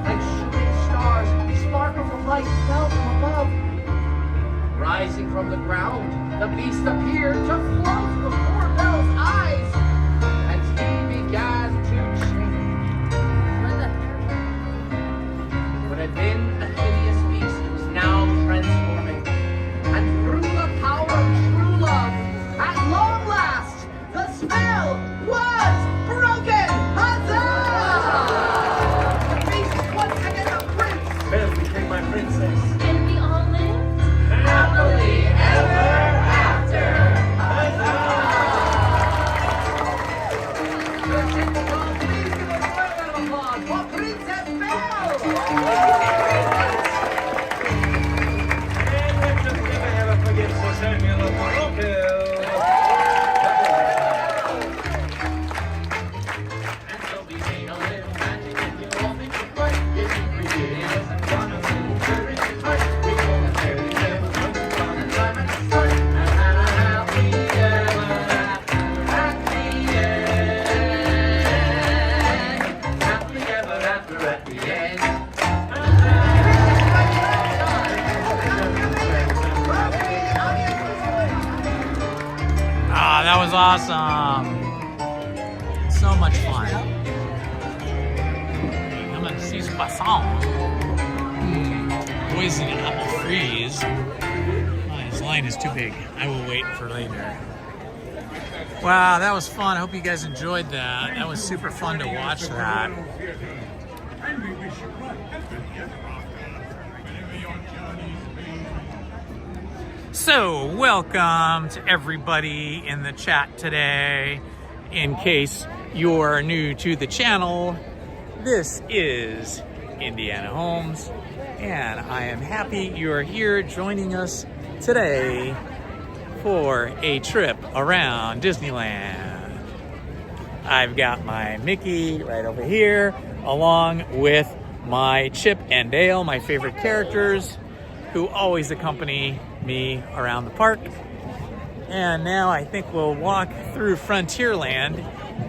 Like shooting stars, sparkles of light fell from above. Rising from the ground, the beast appeared to float before Belle's eyes, and he began to change. What had been a hideous beast was now transforming, and through the power of true love, at long last, the spell was broken! Huzzah! The beast is once again a prince! Belle became my princess. And we all lived. Happily ever after! Please give a round of applause for Princess Belle! And let's just never ever forget Sir Samuel of Morocco. And so we made a little magic and you all think it's right. If you really wasn't one of them, sure it's right. We call it fairy tales, once upon a time and a start. And happy ever after, happy end. Happily ever after at the end. Ah, that was awesome. So much fun. I'm gonna see croissant. Poison apple freeze. Oh, this line is too big. I will wait for later. Wow, that was fun. I hope you guys enjoyed that. That was super fun to watch that. So, welcome to everybody in the chat today. In case you're new to the channel, This is Indiana Holmes, and I am happy you are here joining us today for a trip around Disneyland. I've got my Mickey right over here, along with my Chip and Dale, my favorite characters, who always accompany me around the park. And now I think we'll walk through Frontierland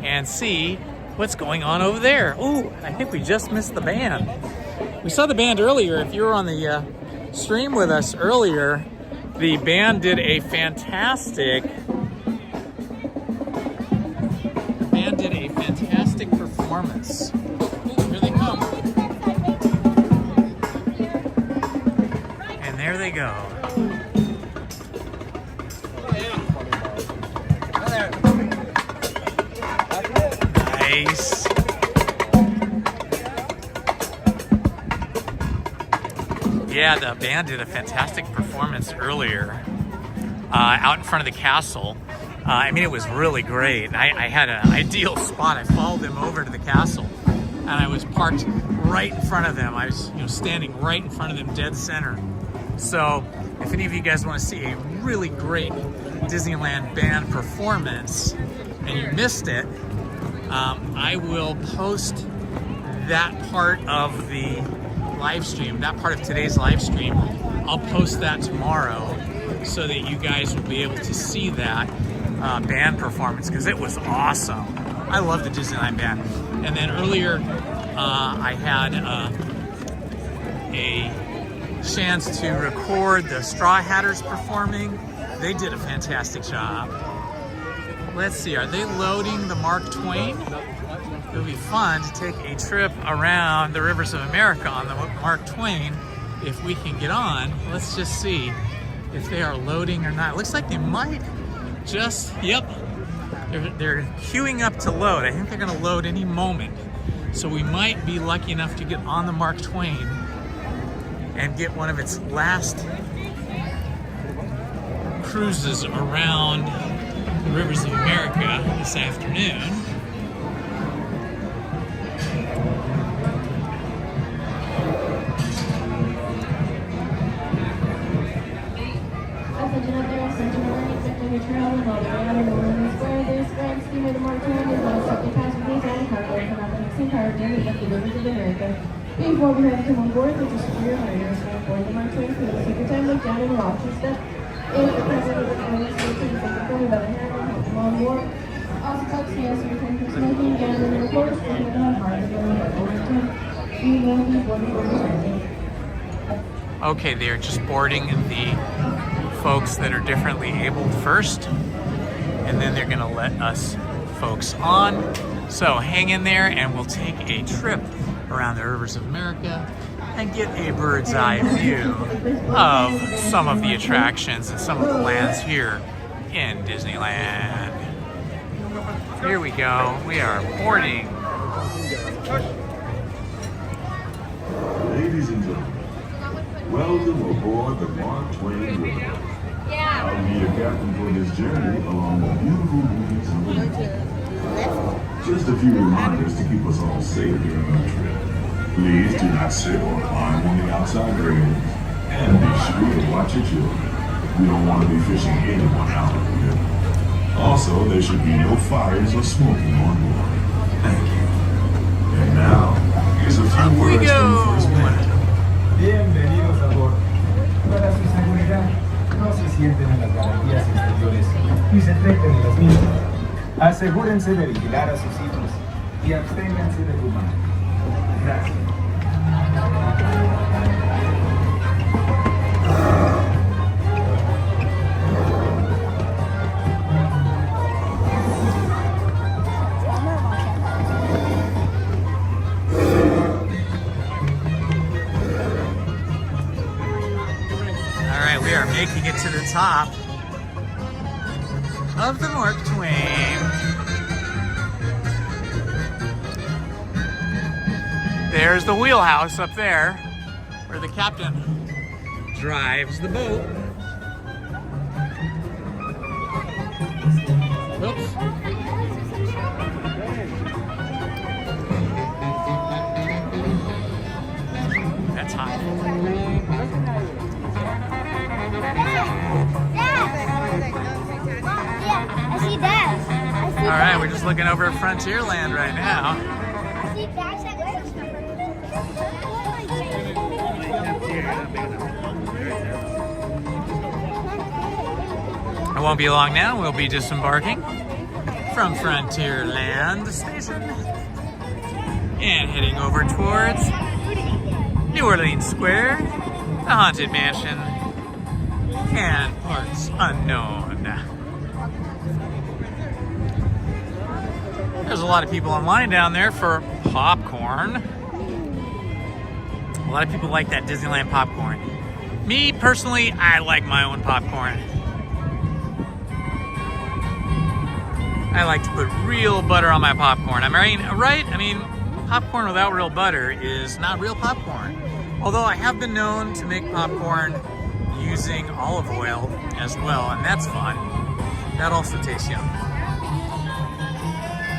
and see what's going on over there. Ooh, I think we just missed the band. We saw the band earlier. If you were on the stream with us earlier, the band did a fantastic performance. Ooh, here they come. And there they go. Nice. Yeah, the band did a fantastic performance earlier out in front of the castle. I mean, it was really great. I had an ideal spot. I followed them over to the castle, and I was parked right in front of them. I was, standing right in front of them, dead center. So, if any of you guys want to see a really great Disneyland band performance, and you missed it, I will post that part of the live stream, that part of today's live stream. I'll post that tomorrow so that you guys will be able to see that band performance, because it was awesome. I love the Disneyland band. And then earlier I had a chance to record the Straw Hatters performing. They did a fantastic job. Let's see, are they loading the Mark Twain? It would be fun to take a trip around the rivers of America on the Mark Twain if we can get on. Let's just see if they are loading or not. It looks like they might just, yep, they're queuing up to load. I think they're gonna load any moment. So we might be lucky enough to get on the Mark Twain and get one of its last cruises around the rivers of America this afternoon. Before we have to come on board, the secure highness will board the Mark Twain for the secret time, look down and watch and step. If the president of the Congress will take the phone about a hand and help them on board. Also, folks, yes, we can keep smoking again and of course, we can have hard to go on overtime. We will be boarding for the second. Okay, they are just boarding the folks that are differently abled first, and then they're going to let us folks on. So hang in there and we'll take a trip around the rivers of America and get a bird's eye view of some of the attractions and some of the lands here in Disneyland. Here we go. We are boarding. Ladies and gentlemen, welcome aboard the Mark Twain River. I'll be your captain for this journey along the beautiful movies of the world. Just a few reminders to keep us all safe during our trip. Please do not sit or climb on the outside railings, and be sure to watch your children. We don't want to be fishing anyone out of the river. Also, there should be no fires or smoking on board. Thank you. And now, here's a few words from the first man. Bienvenidos a bordo. Para su seguridad, no se sienten en las galerías exteriores y se treten en las mismas. Asegúrense de vigilar a sus hijos y absténganse de fumar. Gracias. All right, we are making it to the top of the Mark Twain. There's the wheelhouse up there, where the captain drives the boat. Oops. right, we're just looking over at Frontierland right now. It won't be long now. We'll be disembarking from Frontierland Station and heading over towards New Orleans Square, the Haunted Mansion, and parts unknown. There's a lot of people in line down there for popcorn. A lot of people like that Disneyland popcorn. Me, personally, I like my own popcorn. I like to put real butter on my popcorn. I mean, right? I mean, popcorn without real butter is not real popcorn. Although I have been known to make popcorn using olive oil as well, and that's fun. That also tastes yum.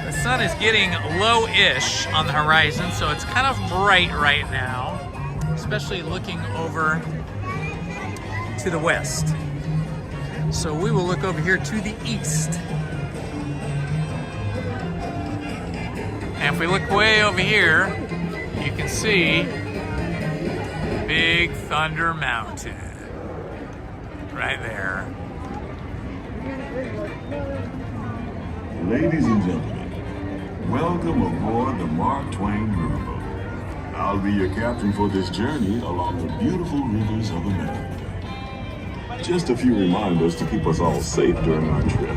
The sun is getting low-ish on the horizon, so it's kind of bright right now, especially looking over to the west. So we will look over here to the east. And if we look way over here, you can see Big Thunder Mountain right there. Ladies and gentlemen, welcome aboard the Mark Twain riverboat. I'll be your captain for this journey along the beautiful rivers of America. Just a few reminders to keep us all safe during our trip.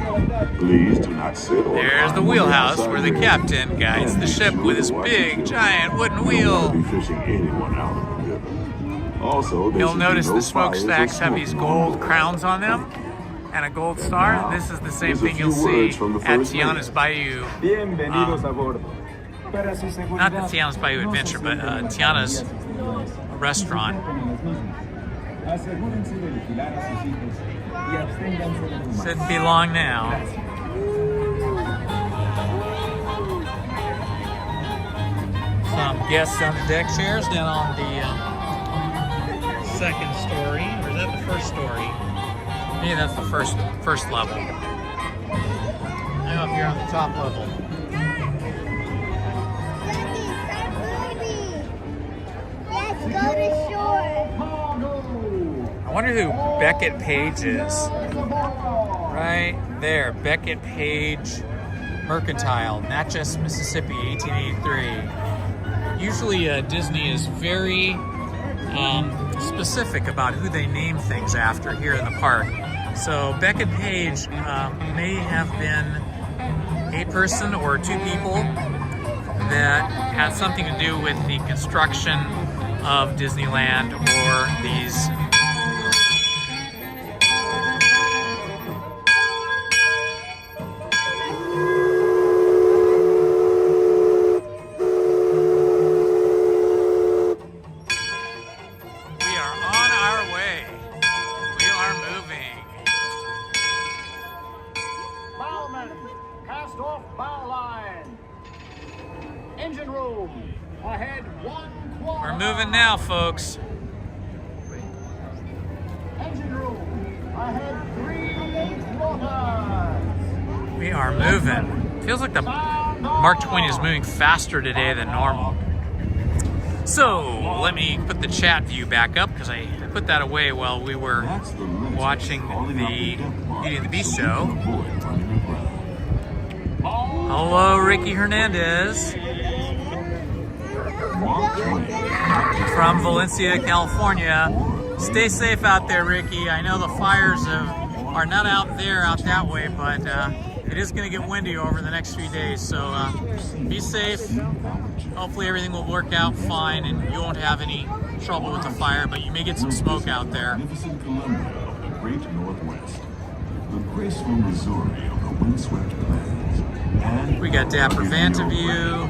Please do not sit or There's the wheelhouse where the captain guides the ship with his big, giant wooden wheel. Be fishing anyone out of the river. Also, you'll notice the smokestacks have these gold crowns on them and a gold star. Now, this is the same thing you'll see at Tiana's Bayou. Not the Tiana's Bayou Adventure, but Tiana's restaurant. Shouldn't be long now. Some guests on the deck chairs down on the second story, or is that the first story? Maybe that's the first level. I'm up here on the top level. Let's go to shore. I wonder who Beckett Page is. Right there, Beckett Page Mercantile, Natchez, Mississippi, 1883. Usually Disney is very specific about who they name things after here in the park. So Beckett Page may have been a person or two people that had something to do with the construction of Disneyland or these now, folks. Engine room. Ahead 3 quarters. We are moving. Feels like the Mark Twain is moving faster today than normal. So let me put the chat view back up because I put that away while we were watching the Beauty and the Beast show. Hello, Ricky Hernandez. From Valencia, California. Stay safe out there, Ricky. I know the fires are not out there, out that way, but it is going to get windy over the next few days. So be safe. Hopefully everything will work out fine and you won't have any trouble with the fire, but you may get some smoke out there. Magnificent Columbia of the great Northwest, the graceful Missouri of the windswept plains, and we got Dapper Vanta View,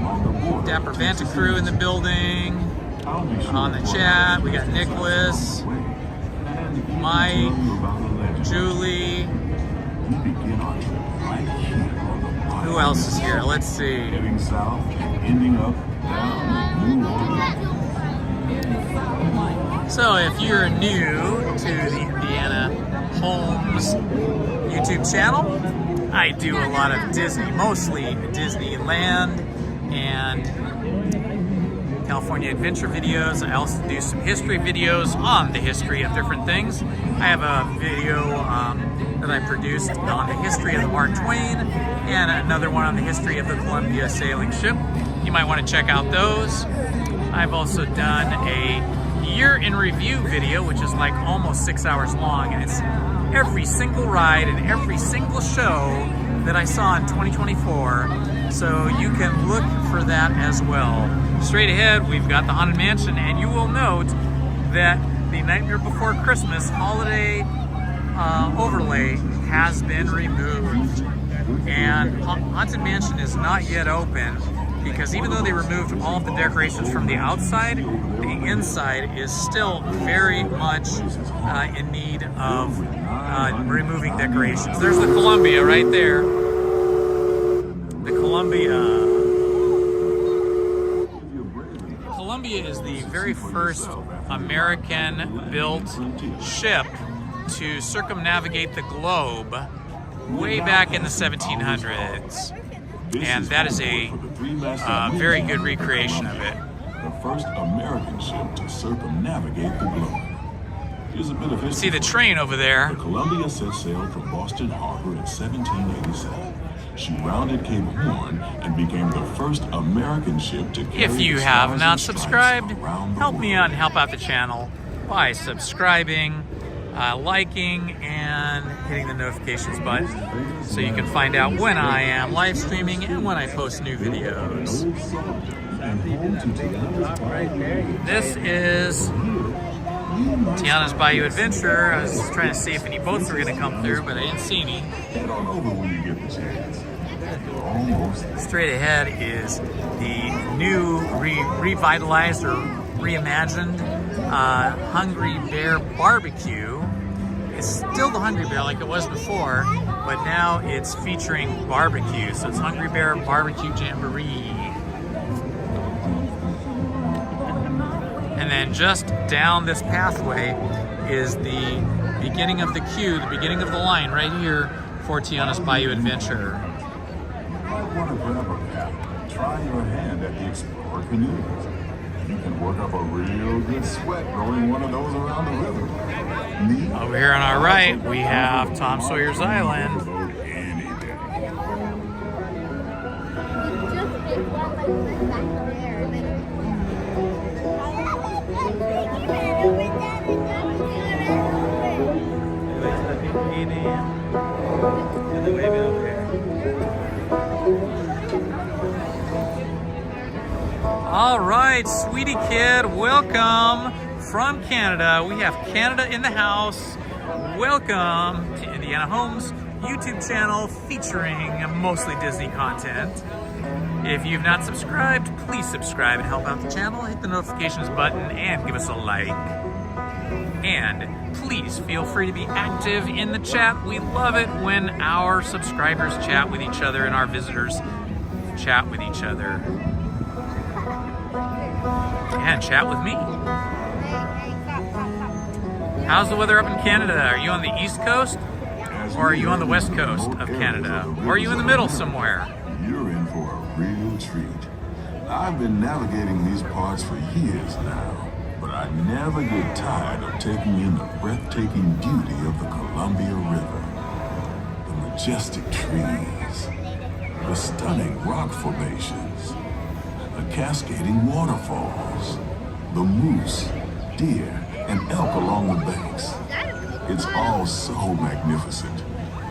Dapper Vanta crew in the building. On the chat, we got Nicholas, Mike, Julie. Who else is here? Let's see. Heading south, ending up down New Orleans. So if you're new to the Indiana Holmes YouTube channel. I do a lot of Disney, mostly Disneyland and California adventure videos. I also do some history videos on the history of different things. I have a video that I produced on the history of the Mark Twain and another one on the history of the Columbia sailing ship. You might want to check out those. I've also done a year in review video, which is like almost 6 hours long, and it's every single ride and every single show that I saw in 2024, so you can look for that as well. Straight ahead, we've got the Haunted Mansion, and you will note that the Nightmare Before Christmas holiday overlay has been removed, and Haunted Mansion is not yet open, because even though they removed all of the decorations from the outside, the inside is still very much in need of removing decorations. There's the Columbia right there. The Columbia is the very first American-built ship to circumnavigate the globe way back in the 1700s. And that is a very good recreation of it. The first American ship to circumnavigate the globe. Here's a bit of history. See the train over there. The Columbia set sail from Boston Harbor in 1787. She rounded Cape Horn and became the first American ship to carry If you the have stars not and stripes subscribed, around the help me world. out and help out the channel by subscribing, liking, and hitting the notifications button so you can find out when I am live streaming and when I post new videos. This is Tiana's Bayou Adventure. I was trying to see if any boats were going to come through, but I didn't see any. Head on over when you get the chance. You're almost there. Straight ahead is the new revitalized or reimagined Hungry Bear Barbecue. It's still the Hungry Bear like it was before, but now it's featuring barbecue. So it's Hungry Bear Barbecue Jamboree. And then just down this pathway is the beginning of the queue, the beginning of the line right here for Tiana's Bayou Adventure. You might want to grab a paddle and try your hand at the Explorer canoes. You can work up a real good sweat rowing one of those around the river. Neat. Over here on our right, we have Tom Sawyer's Island. Any day. All right, sweetie kid, welcome from Canada. We have Canada in the house. Welcome to Indiana Holmes YouTube channel featuring mostly Disney content. If you've not subscribed, please subscribe and help out the channel. Hit the notifications button and give us a like. And please feel free to be active in the chat. We love it when our subscribers chat with each other and our visitors chat with each other. And chat with me. How's the weather up in Canada? Are you on the East Coast? Or are you on the West Coast of Canada? Or are you in the middle somewhere? You're in for a real treat. I've been navigating these parts for years now, but I never get tired of taking in the breathtaking beauty of the Columbia River. The majestic trees, the stunning rock formations, the cascading waterfalls, the moose, deer, and elk along the banks. It's all so magnificent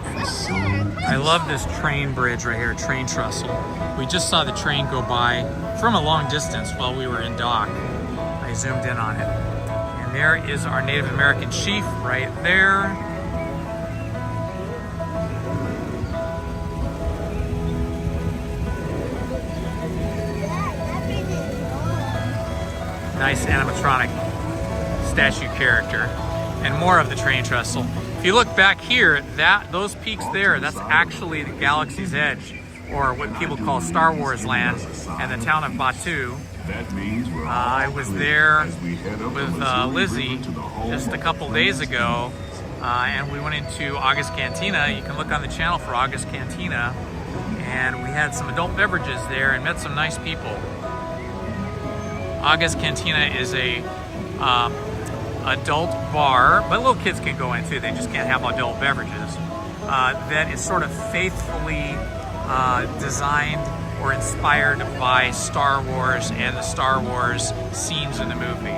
and so peaceful. I love this train bridge right here, train trestle. We just saw the train go by from a long distance while we were in dock. I zoomed in on it. And there is our Native American chief right there. Nice animatronic statue character. And more of the train trestle. If you look back here, those peaks there, that's actually the Galaxy's Edge, or what people call Star Wars Land, and the town of Batu. I was there with Lizzie just a couple days ago and we went into August Cantina. You can look on the channel for August Cantina, and we had some adult beverages there and met some nice people. August Cantina is a adult bar, but little kids can go in too. They just can't have adult beverages. That is sort of faithfully designed or inspired by Star Wars and the Star Wars scenes in the movie.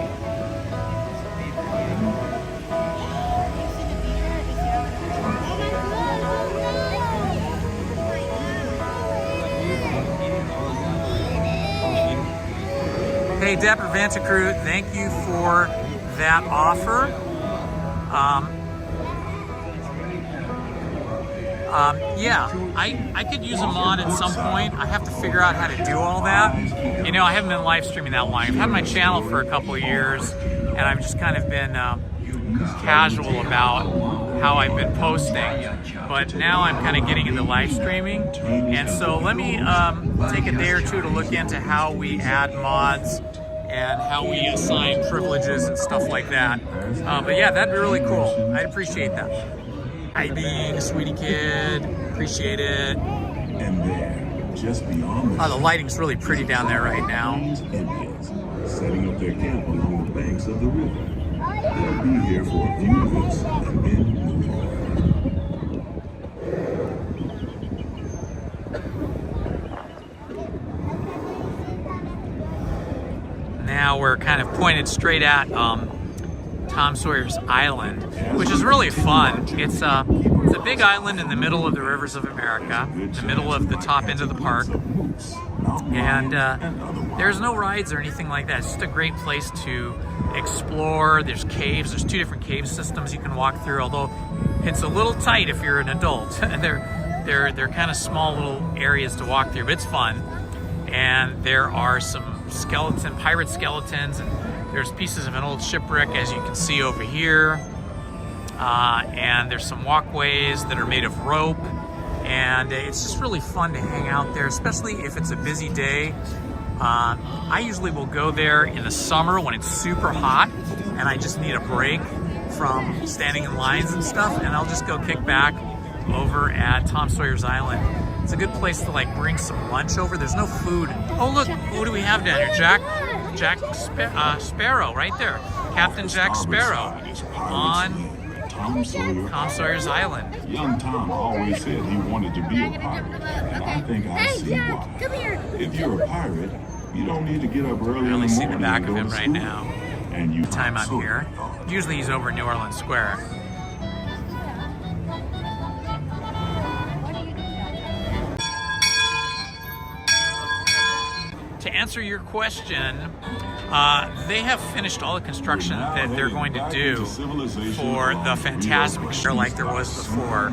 Hey, Dapper Vanta Crew, thank you for that offer. Yeah, I could use a mod at some point. I have to figure out how to do all that. You know, I haven't been live streaming that long. I've had my channel for a couple of years, and I've just kind of been casual about how I've been posting. But now I'm kind of getting into live streaming, and so let me take a day or two to look into how we add mods and how we assign privileges and stuff like that. But yeah, that'd be really cool. I'd appreciate that. Hi, being sweetie kid, appreciate it. And there, just beyond the lighting's really pretty down there right now. Indians setting up their camp along the banks of the river. They'll be here for a few weeks and then move on. Now we're kind of pointed straight at Tom Sawyer's Island, which is really fun. It's a big island in the middle of the rivers of America, in the middle of the top end of the park. And there's no rides or anything like that. It's just a great place to explore. There's caves. There's 2 different cave systems you can walk through, although it's a little tight if you're an adult. they're kind of small little areas to walk through, but it's fun. And there are some pirate skeletons, and there's pieces of an old shipwreck, as you can see over here. And there's some walkways that are made of rope, and it's just really fun to hang out there, especially if it's a busy day. I usually will go there in the summer when it's super hot and I just need a break from standing in lines and stuff, and I'll just go kick back over at Tom Sawyer's Island. It's a good place to like bring some lunch over. There's no food. Oh look, what do we have down here? Jack Sparrow right there. Captain Jack Sparrow on Tom Sawyer's Island. Young Tom always said he wanted to be a pirate, and I think I see why. If you're a pirate, you don't need to get up early in the morning. I only see the back of him right school. now. And you the time I'm here. Usually he's over in New Orleans Square. To answer your question, they have finished all the construction that they're going to do for the Fantasmic show like there was before.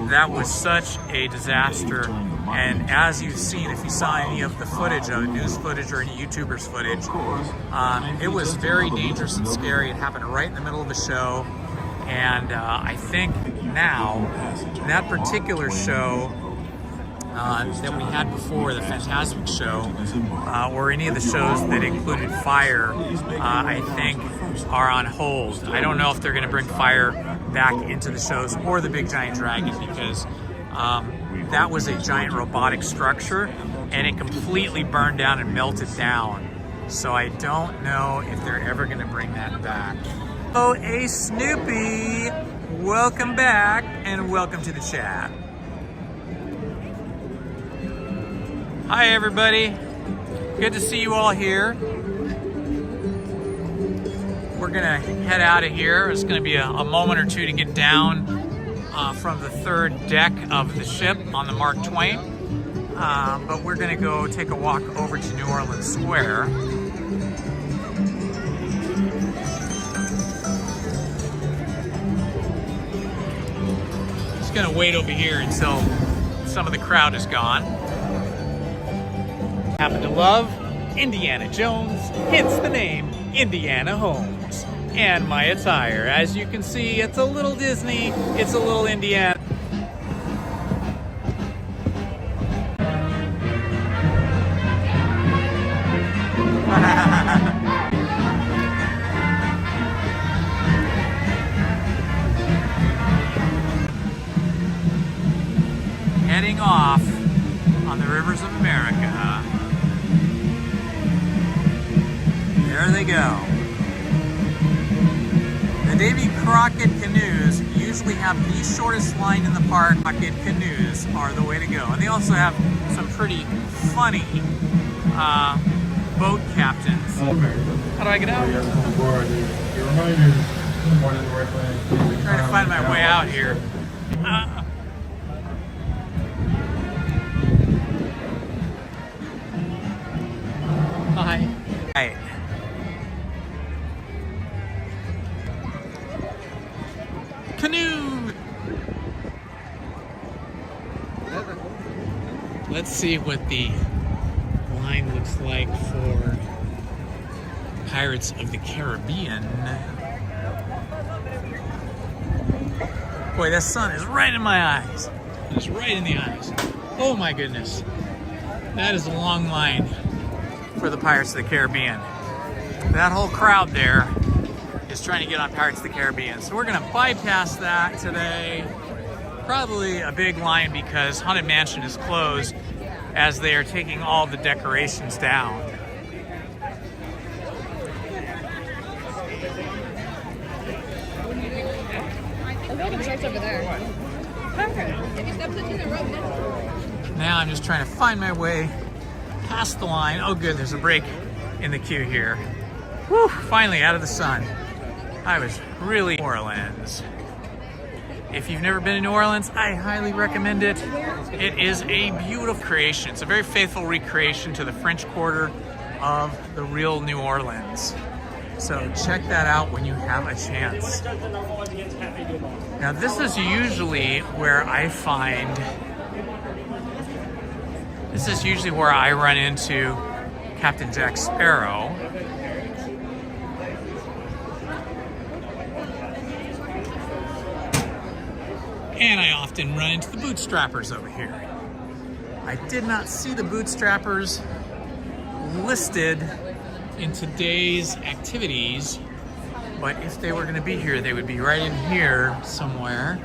That was such a disaster, and as you've seen, if you saw any of the footage, news footage or any YouTubers footage, it was very dangerous and scary. It happened right in the middle of the show, and I think now that particular show that we had before, the Fantasmic show, or any of the shows that included fire, I think are on hold. I don't know if they're going to bring fire back into the shows or the Big Giant Dragon, because that was a giant robotic structure and it completely burned down and melted down. So I don't know if they're ever going to bring that back. Oh, hey Snoopy! Welcome back and welcome to the chat. Hi everybody, good to see you all here. We're gonna head out of here. It's gonna be a moment or two to get down from the 3rd deck of the ship on the Mark Twain. But we're gonna go take a walk over to New Orleans Square. Just gonna wait over here until some of the crowd is gone. Happen to love Indiana Jones, hence the name Indiana Holmes. And my attire, as you can see, it's a little Disney, it's a little Indiana. heading off on the rivers of America. There they go. The Davy Crockett canoes usually have the shortest line in the park. Crockett canoes are the way to go. And they also have some pretty funny boat captains. How do I get out? I'm trying to find my way out here. Hi. Hi. Canoe! Let's see what the line looks like for Pirates of the Caribbean. Boy, that sun is right in my eyes. It's right in the eyes. Oh my goodness. That is a long line for the Pirates of the Caribbean. That whole crowd there is trying to get on Pirates of the Caribbean. So we're gonna bypass that today. Probably a big line because Haunted Mansion is closed as they are taking all the decorations down. Over there. Now I'm just trying to find my way past the line. Oh good, there's a break in the queue here. Whew, finally out of the sun. I was really New Orleans. If you've never been to New Orleans, I highly recommend it. It is a beautiful creation. It's a very faithful recreation to the French Quarter of the real New Orleans. So check that out when you have a chance. Now this is usually where I run into Captain Jack Sparrow. And I often run into the bootstrappers over here. I did not see the bootstrappers listed in today's activities, but if they were going to be here, they would be right in here somewhere.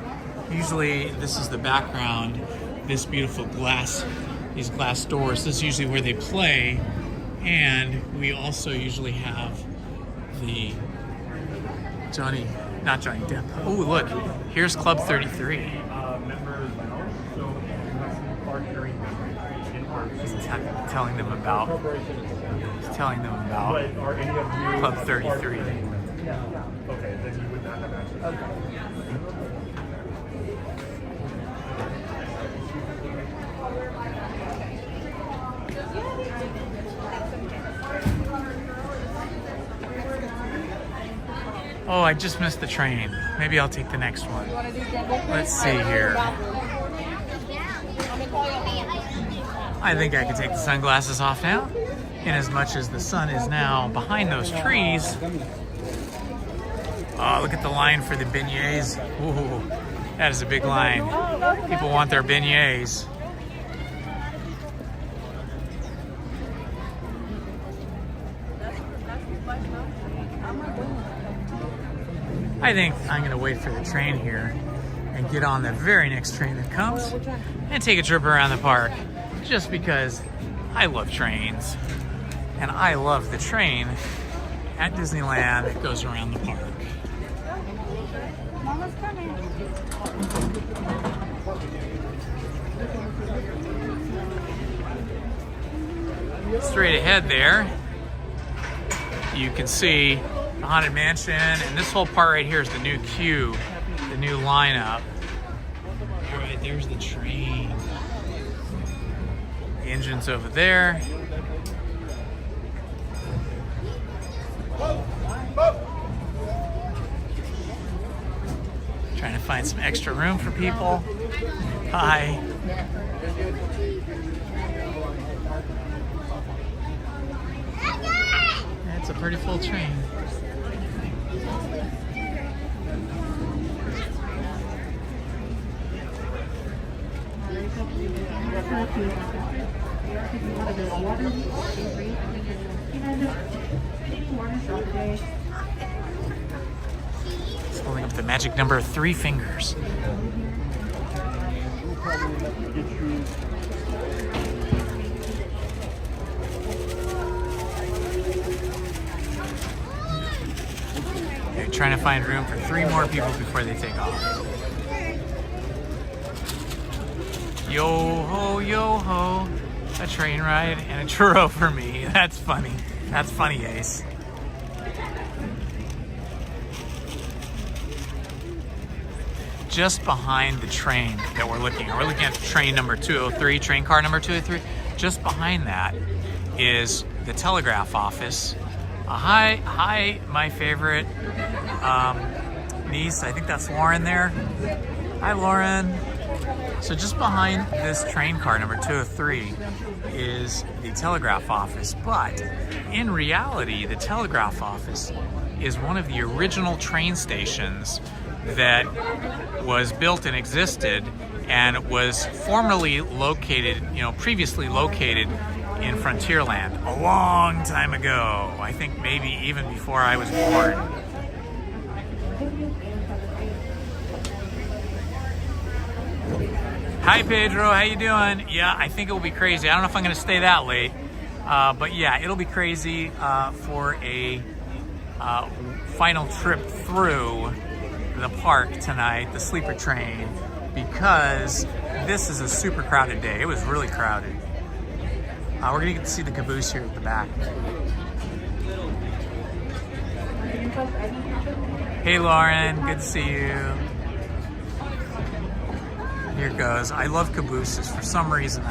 Usually this is the background, this beautiful glass, these glass doors. This is usually where they play, and we also usually have the not Johnny Depp. Oh look, here's Club 33. He's telling them about Club 33. Okay, then you would not have access. Oh, I just missed the train. Maybe I'll take the next one. Let's see here. I think I can take the sunglasses off now, in as much as the sun is now behind those trees. Oh, look at the line for the beignets. Ooh, that is a big line. People want their beignets. I think I'm gonna wait for the train here and get on the very next train that comes and take a trip around the park, just because I love trains. And I love the train at Disneyland that goes around the park. Mama's coming. Straight ahead there, you can see the Haunted Mansion, and this whole part right here is the new queue, the new lineup. All right, there's the train. The engine's over there. Trying to find some extra room for people. Hi. It's a pretty full train. It's holding up the magic number of 3 fingers. They're trying to find room for 3 more people before they take off. Yo ho, yo ho. A train ride and a churro for me. That's funny. That's funny, Ace. Just behind the train that we're looking at train number 203, train car number 203. Just behind that is the telegraph office. Hi, my favorite niece. I think that's Lauren there. Hi, Lauren. So just behind this train car number 203 is the telegraph office, but in reality, the telegraph office is one of the original train stations that was built and existed and was formerly located, previously located in Frontierland a long time ago. I think maybe even before I was born. Hi Pedro, how you doing? Yeah, I think it will be crazy. I don't know if I'm going to stay that late, but yeah, it'll be crazy for a final trip through the park tonight, the sleeper train, because this is a super crowded day. It was really crowded. We're going to get to see the caboose here at the back. Hey Lauren, good to see you. Here it goes. I love cabooses. For some reason,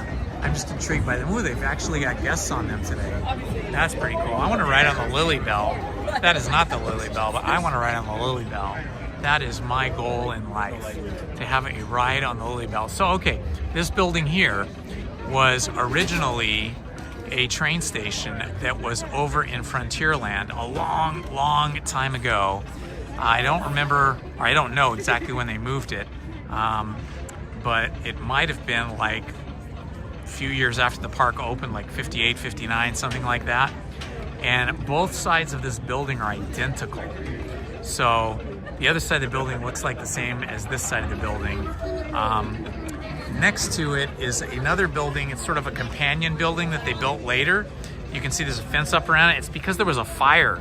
I'm just intrigued by them. Ooh, they've actually got guests on them today. That's pretty cool. I want to ride on the Lily Bell. That is not the Lily Bell, but I want to ride on the Lily Bell. That is my goal in life, to have a ride on the Lily Bell. So, okay, this building here was originally a train station that was over in Frontierland a long, long time ago. I don't remember, or I don't know exactly when they moved it. But it might have been like a few years after the park opened, like 58, 59, something like that. And both sides of this building are identical. So the other side of the building looks like the same as this side of the building. Next to it is another building. It's sort of a companion building that they built later. You can see there's a fence up around it. It's because there was a fire.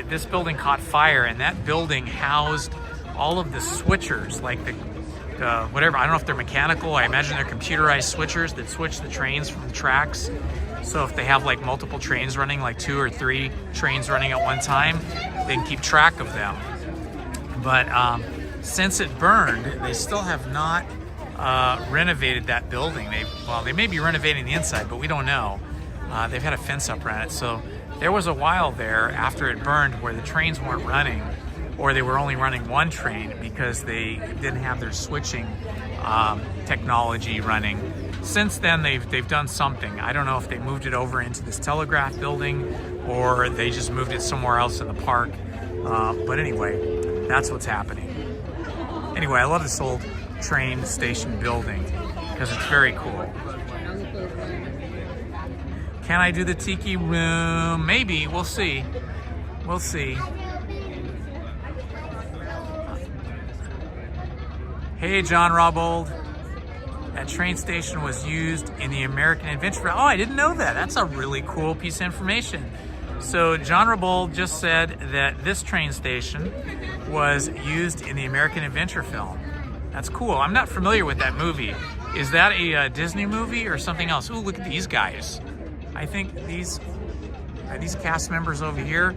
This building caught fire, and that building housed all of the switchers, like the whatever, I don't know if they're mechanical, I imagine they're computerized switchers that switch the trains from the tracks. So if they have like multiple trains running, like 2 or 3 trains running at one time, they can keep track of them. But since it burned, they still have not renovated that building. They may be renovating the inside, but we don't know. They've had a fence up around it. So there was a while there after it burned where the trains weren't running, or they were only running one train because they didn't have their switching technology running. Since then, they've done something. I don't know if they moved it over into this telegraph building or they just moved it somewhere else in the park. But anyway, that's what's happening. Anyway, I love this old train station building because it's very cool. Can I do the tiki room? Maybe, we'll see. We'll see. Hey, John Robold. That train station was used in the American Adventure. Oh, I didn't know that. That's a really cool piece of information. So John Robold just said that this train station was used in the American Adventure film. That's cool. I'm not familiar with that movie. Is that a Disney movie or something else? Ooh, look at these guys. I think these cast members over here,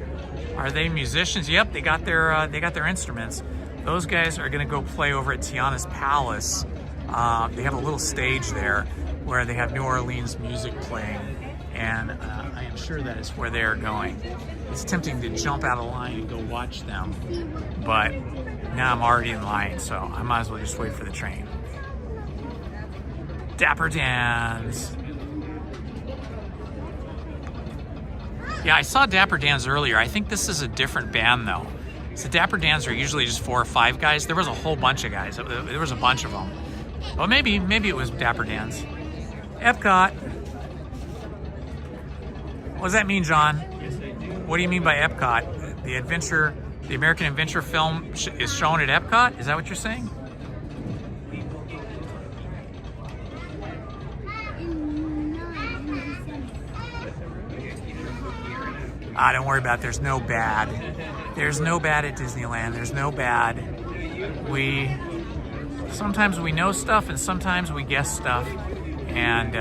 are they musicians? Yep, they got their instruments. Those guys are gonna go play over at Tiana's Palace. They have a little stage there where they have New Orleans music playing, and I am sure that is where they are going. It's tempting to jump out of line and go watch them, but now I'm already in line, so I might as well just wait for the train. Dapper Dans. Yeah, I saw Dapper Dans earlier. I think this is a different band though. So Dapper Dans are usually just 4 or 5 guys. There was a whole bunch of guys. There was a bunch of them. Well, maybe it was Dapper Dans. Epcot. What does that mean, John? What do you mean by Epcot? The American Adventure film is shown at Epcot? Is that what you're saying? Don't worry about it. There's no bad. There's no bad at Disneyland. There's no bad. Sometimes we know stuff and sometimes we guess stuff. And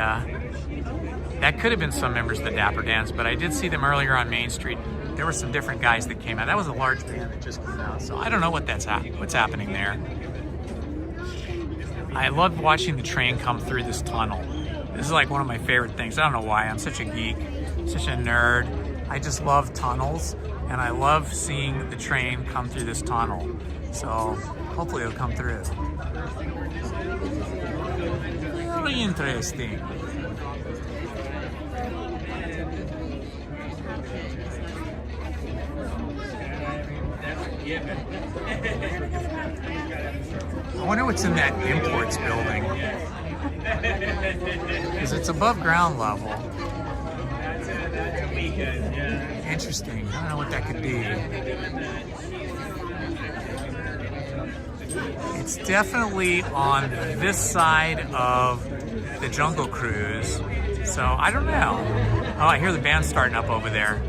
that could have been some members of the Dapper Dans, but I did see them earlier on Main Street. There were some different guys that came out. That was a large band that just came out. So I don't know what's happening there. I loved watching the train come through this tunnel. This is like one of my favorite things. I don't know why. I'm such a geek, such a nerd. I just love tunnels, and I love seeing the train come through this tunnel. So hopefully it'll come through. Very interesting. I wonder what's in that imports building. Because it's above ground level. Interesting. I don't know what that could be. It's definitely on this side of the Jungle Cruise. So I don't know. Oh, I hear the band starting up over there.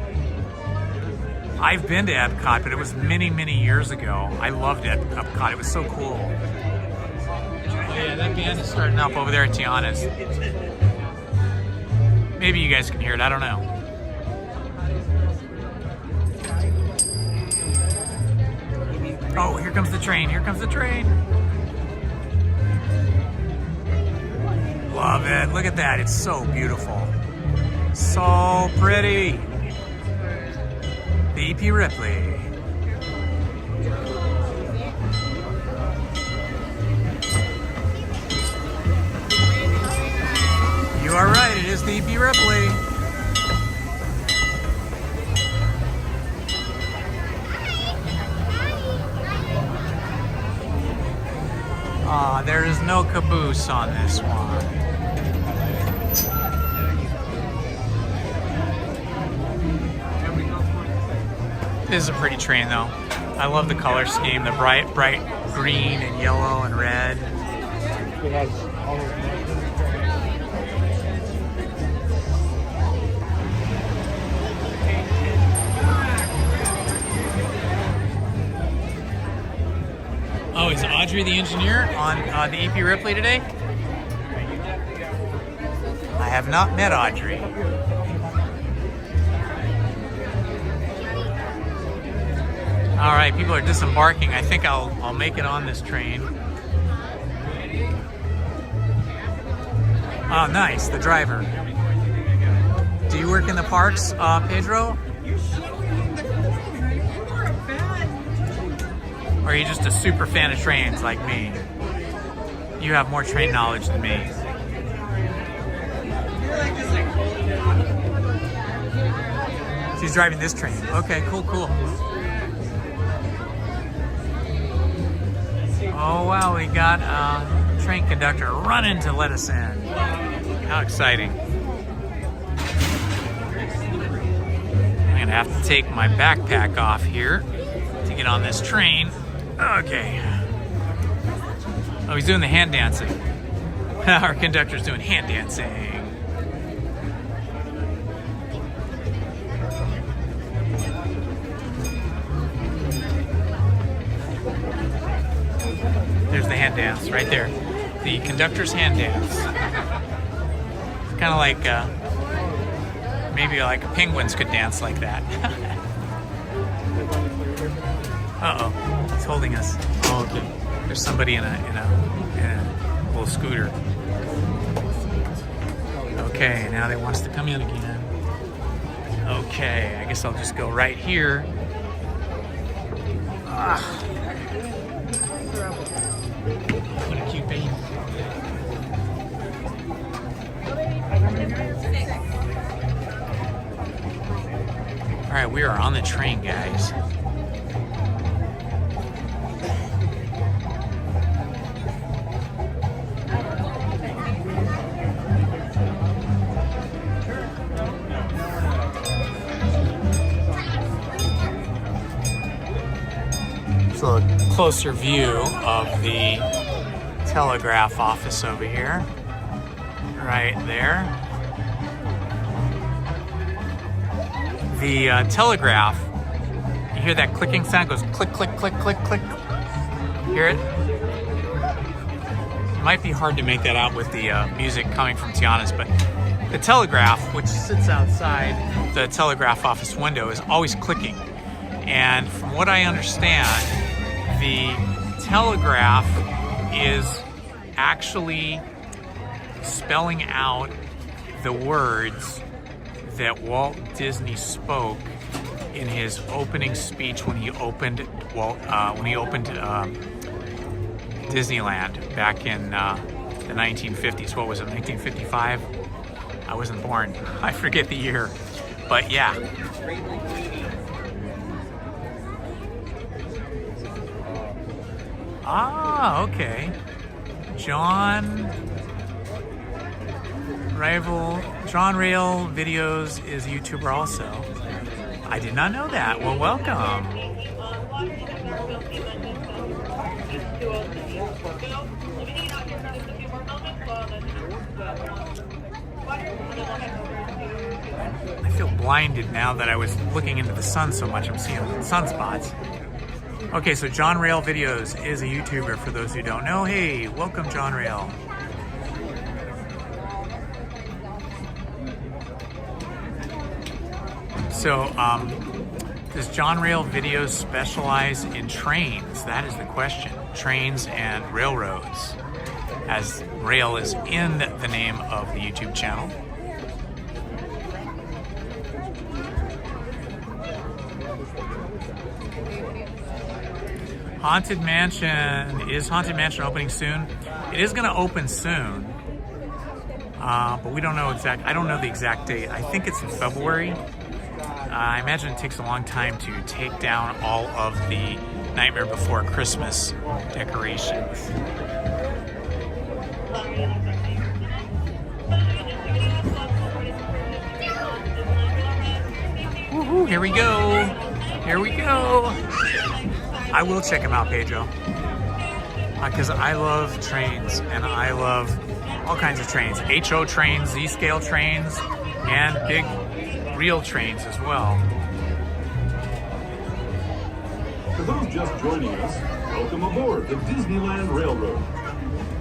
I've been to Epcot, but it was many, many years ago. I loved Epcot. It was so cool. Yeah, that band is starting up over there at Tiana's. Maybe you guys can hear it. I don't know. Oh, here comes the train. Here comes the train. Love it. Look at that. It's so beautiful. So pretty. The EP Ripley. You are right, it is the EP Ripley. There is no caboose on this one. This is a pretty train though. I love the color scheme, the bright green and yellow and red. It has all of Oh, is Audrey the engineer on the EP Ripley today? I have not met Audrey. All right, people are disembarking. I think I'll make it on this train. Oh, nice, the driver. Do you work in the parks, Pedro? Or are you just a super fan of trains like me? You have more train knowledge than me. She's driving this train. Okay, cool. Oh wow, we got a train conductor running to let us in. How exciting. I'm gonna have to take my backpack off here to get on this train. Okay. Oh, he's doing the hand dancing. Our conductor's doing hand dancing. There's the hand dance right there. The conductor's hand dance. Kind of like, maybe like penguins could dance like that. Uh-oh, it's holding us. Oh, okay. There's somebody in a little scooter. Okay, now they want us to come in again. Okay, I guess I'll just go right here. What a cute baby. All right, we are on the train, guys. So a closer view of the telegraph office over here, right there. the telegraph, you hear that clicking sound, it goes click, click, click, click, click. Hear it? It might be hard to make that out with the music coming from Tiana's, but the telegraph, which sits outside the telegraph office window, is always clicking. And from what I understand, the telegraph is actually spelling out the words that Walt Disney spoke in his opening speech when he opened Disneyland back in the 1950s. What was it, 1955? I wasn't born. I forget the year, but yeah. Ah, okay. John Rail Videos is a YouTuber also. I did not know that. Well, welcome. I feel blinded now that I was looking into the sun so much. I'm seeing sunspots. Okay, so John Rail Videos is a YouTuber for those who don't know. Hey, welcome John Rail. So, does John Rail Videos specialize in trains? That is the question. Trains and railroads, as rail is in the name of the YouTube channel. Haunted Mansion, is Haunted Mansion opening soon? It is going to open soon, but we don't know I don't know the exact date. I think it's in February. I imagine it takes a long time to take down all of the Nightmare Before Christmas decorations. Woohoo, here we go. Here we go. I will check them out, Pedro, because I love trains and I love all kinds of trains. HO trains, Z-scale trains, and big real trains as well. For those just joining us, welcome aboard the Disneyland Railroad.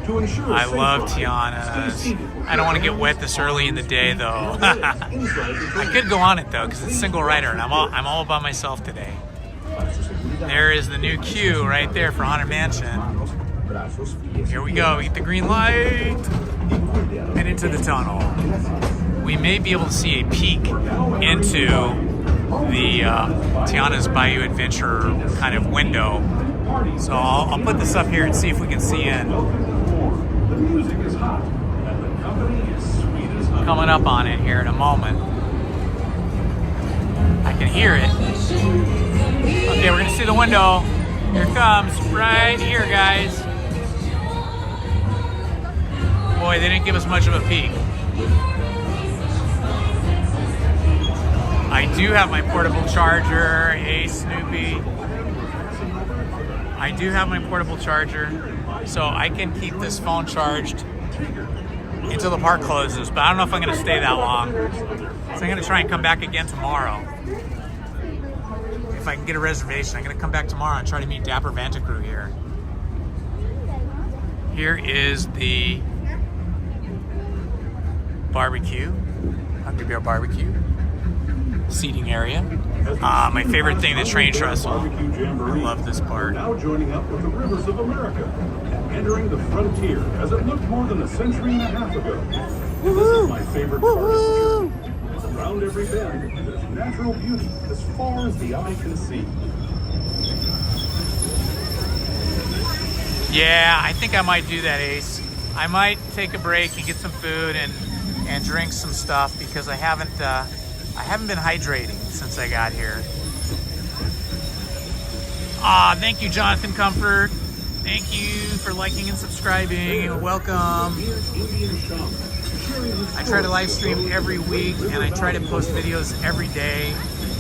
To ensure I love Tiana's. I don't want to get wet this early in the day, though. I could go on it though, because it's single rider, and I'm all by myself today. There is the new queue right there for Haunted Mansion. Here we go. We get the green light and into the tunnel. We may be able to see a peek into the Tiana's Bayou Adventure kind of window. So I'll put this up here and see if we can see in. Coming up on it here in a moment. I can hear it. Okay, we're gonna see the window. Here it comes, right here, guys. Boy, they didn't give us much of a peek. I do have my portable charger. Hey, Snoopy. I do have my portable charger, so I can keep this phone charged until the park closes, but I don't know if I'm gonna stay that long. So I'm gonna try and come back again tomorrow. If I can get a reservation, I'm gonna come back tomorrow and try to meet Dapper Vantacrew here. Here is the barbecue, Hungry Bear Barbecue, seating area. My favorite thing, the train trestle. I love this part. Now joining up with the Rivers of America and entering the frontier as it looked more than a century and a half ago. This is my favorite part of the journey. Around every bend, there's natural beauty as far as the eye can see. Yeah, I think I might do that, Ace. I might take a break and get some food and drink some stuff because I haven't been hydrating since I got here. Thank you, Jonathan Comfort. Thank you for liking and subscribing. Welcome. I try to live stream every week and I try to post videos every day.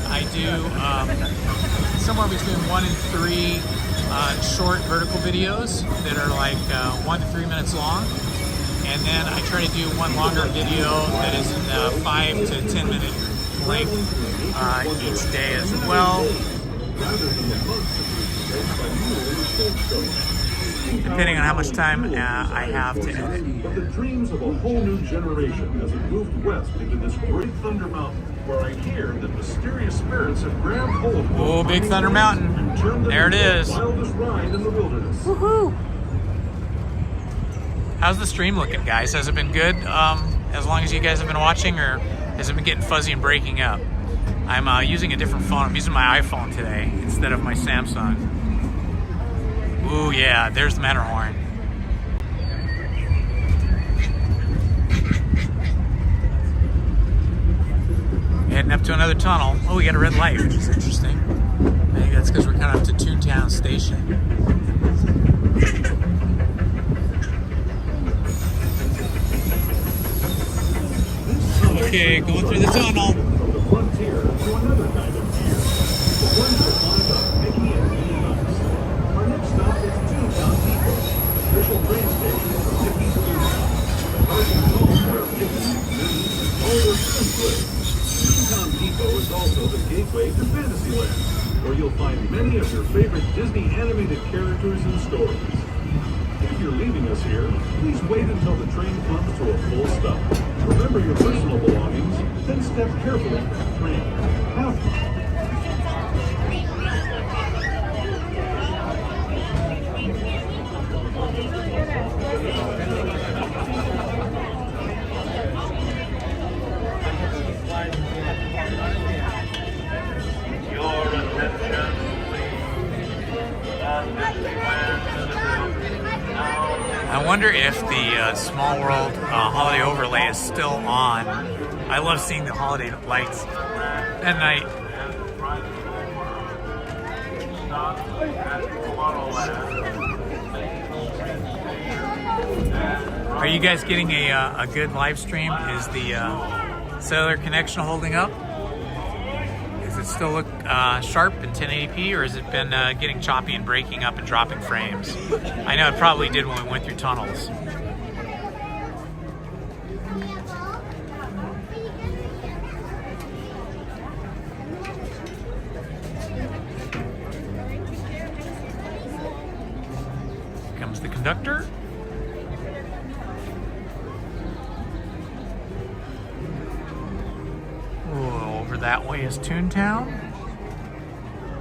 I do somewhere between 1 and 3 short vertical videos that are like 1 to 3 minutes long. And then I try to do one longer video that is in the 5 to 10 minute length each day as well. Depending on how much time I have to edit. But the dreams of a whole new generation as it moved west into this great Thunder Mountain, where I hear that mysterious spirits have grabbed hold of Oh, Big Thunder Mountain. There it is. The wildest ride in the wilderness. Woohoo! How's the stream looking, guys? Has it been good as long as you guys have been watching, or has it been getting fuzzy and breaking up? I'm using a different phone. I'm using my iPhone today instead of my Samsung. Ooh, yeah, there's the Matterhorn. Heading up to another tunnel. Oh, we got a red light, which is interesting. I think that's because we're coming up to Toontown Station. Okay, going through the tunnel. From the frontier to another kind of fear. The ones that wind up Mickey and Minnie Mouse. Our next stop is Toontown Depot, official train station for Mickey's Toontown. The parking home where Mickey, Minnie, and all their friends live. Toontown Depot is also the gateway to Fantasyland, where you'll find many of your favorite Disney animated characters and stories. If you're leaving us here, please wait until the train comes to a full stop. Remember your personal belongings, then step carefully from the train. Have fun. I wonder if the Small World holiday overlay is still on. I love seeing the holiday lights at night. Are you guys getting a good live stream? Is the cellular connection holding up? Does it still look sharp in 1080p, or has it been getting choppy and breaking up and dropping frames? I know it probably did when we went through tunnels. Here comes the conductor. Over that way is Toontown.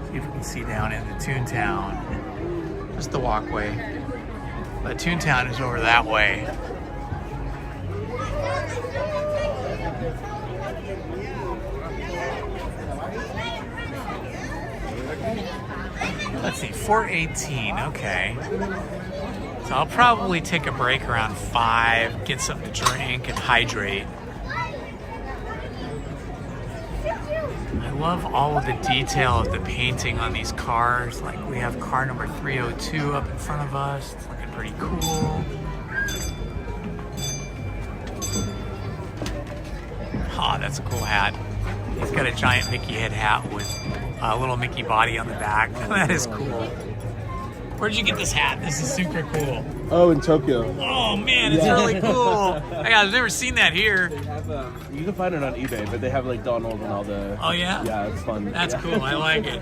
See if we can see down into Toontown. Just the walkway. But Toontown is over that way. Let's see, 4:18, okay. So I'll probably take a break around 5, get something to drink and hydrate. I love all of the detail of the painting on these cars. Like we have car number 302 up in front of us. It's looking pretty cool. Oh, that's a cool hat. He's got a giant Mickey head hat with a little Mickey body on the back. That is cool. Where'd you get this hat? This is super cool. Oh, in Tokyo. Oh man, it's really cool. Hey, I've never seen that here. They have, you can find it on eBay, but they have like Donald and all the. Oh yeah? Yeah, it's fun. That's cool. I like it.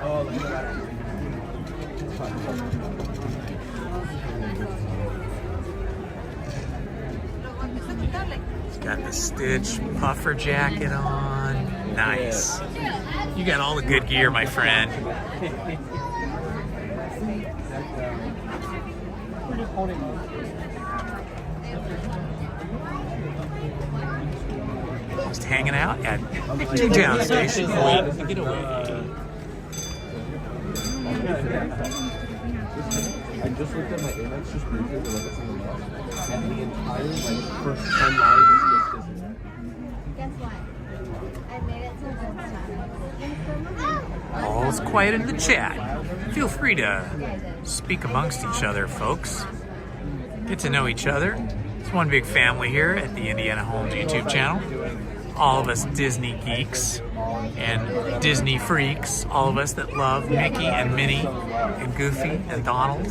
Oh, look at that. He's got the Stitch puffer jacket on. Nice. You got all the good gear, my friend. Just hanging out at Toontown Station. Wait, get away. I just looked at my Amex just briefly to look at something else, and the entire like first 10 lines is just Disneyland. Guess what? I made it to Holmes. All's quiet in the chat. Feel free to speak amongst each other, folks. Get to know each other. It's one big family here at the Indiana Holmes YouTube channel. All of us Disney geeks and Disney freaks. All of us that love Mickey and Minnie and Goofy and Donald.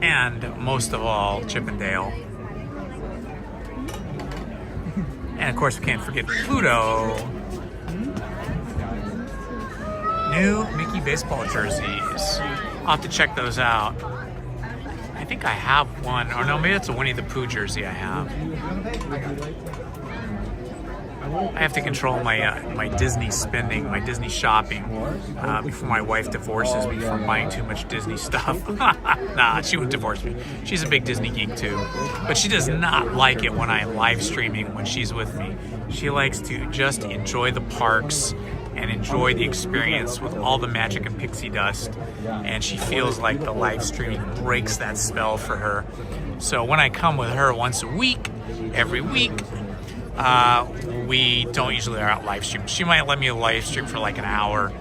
And most of all, Chip and Dale. And of course, we can't forget Pluto. New Mickey baseball jerseys. I'll have to check those out. I think I have one, or no, maybe it's a Winnie the Pooh jersey I have. I have to control my my Disney spending, my Disney shopping, before my wife divorces me from buying too much Disney stuff. Nah, she wouldn't divorce me. She's a big Disney geek too, but she does not like it when I'm live streaming when she's with me. She likes to just enjoy the parks and enjoy the experience with all the magic and pixie dust, and she feels like the live streaming breaks that spell for her. So when I come with her once a week, every week, we don't usually out live stream. She might let me live stream for like an hour,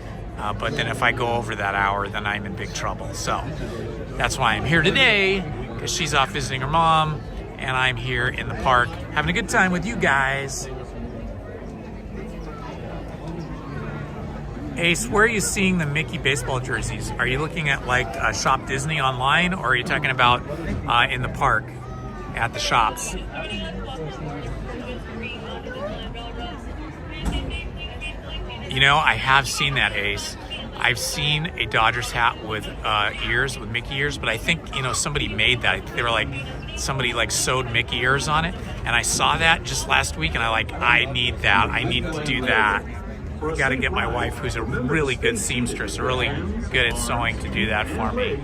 but then if I go over that hour, then I'm in big trouble. So that's why I'm here today, because she's off visiting her mom, and I'm here in the park having a good time with you guys. Ace, where are you seeing the Mickey baseball jerseys? Are you looking at like Shop Disney online, or are you talking about in the park at the shops? You know, I have seen that, Ace. I've seen a Dodgers hat with ears, with Mickey ears, but I think, you know, somebody made that. I think they were like, somebody like sewed Mickey ears on it, and I saw that just last week, and I need that. I need to do that. I got to get my wife, who's a really good seamstress, really good at sewing, to do that for me.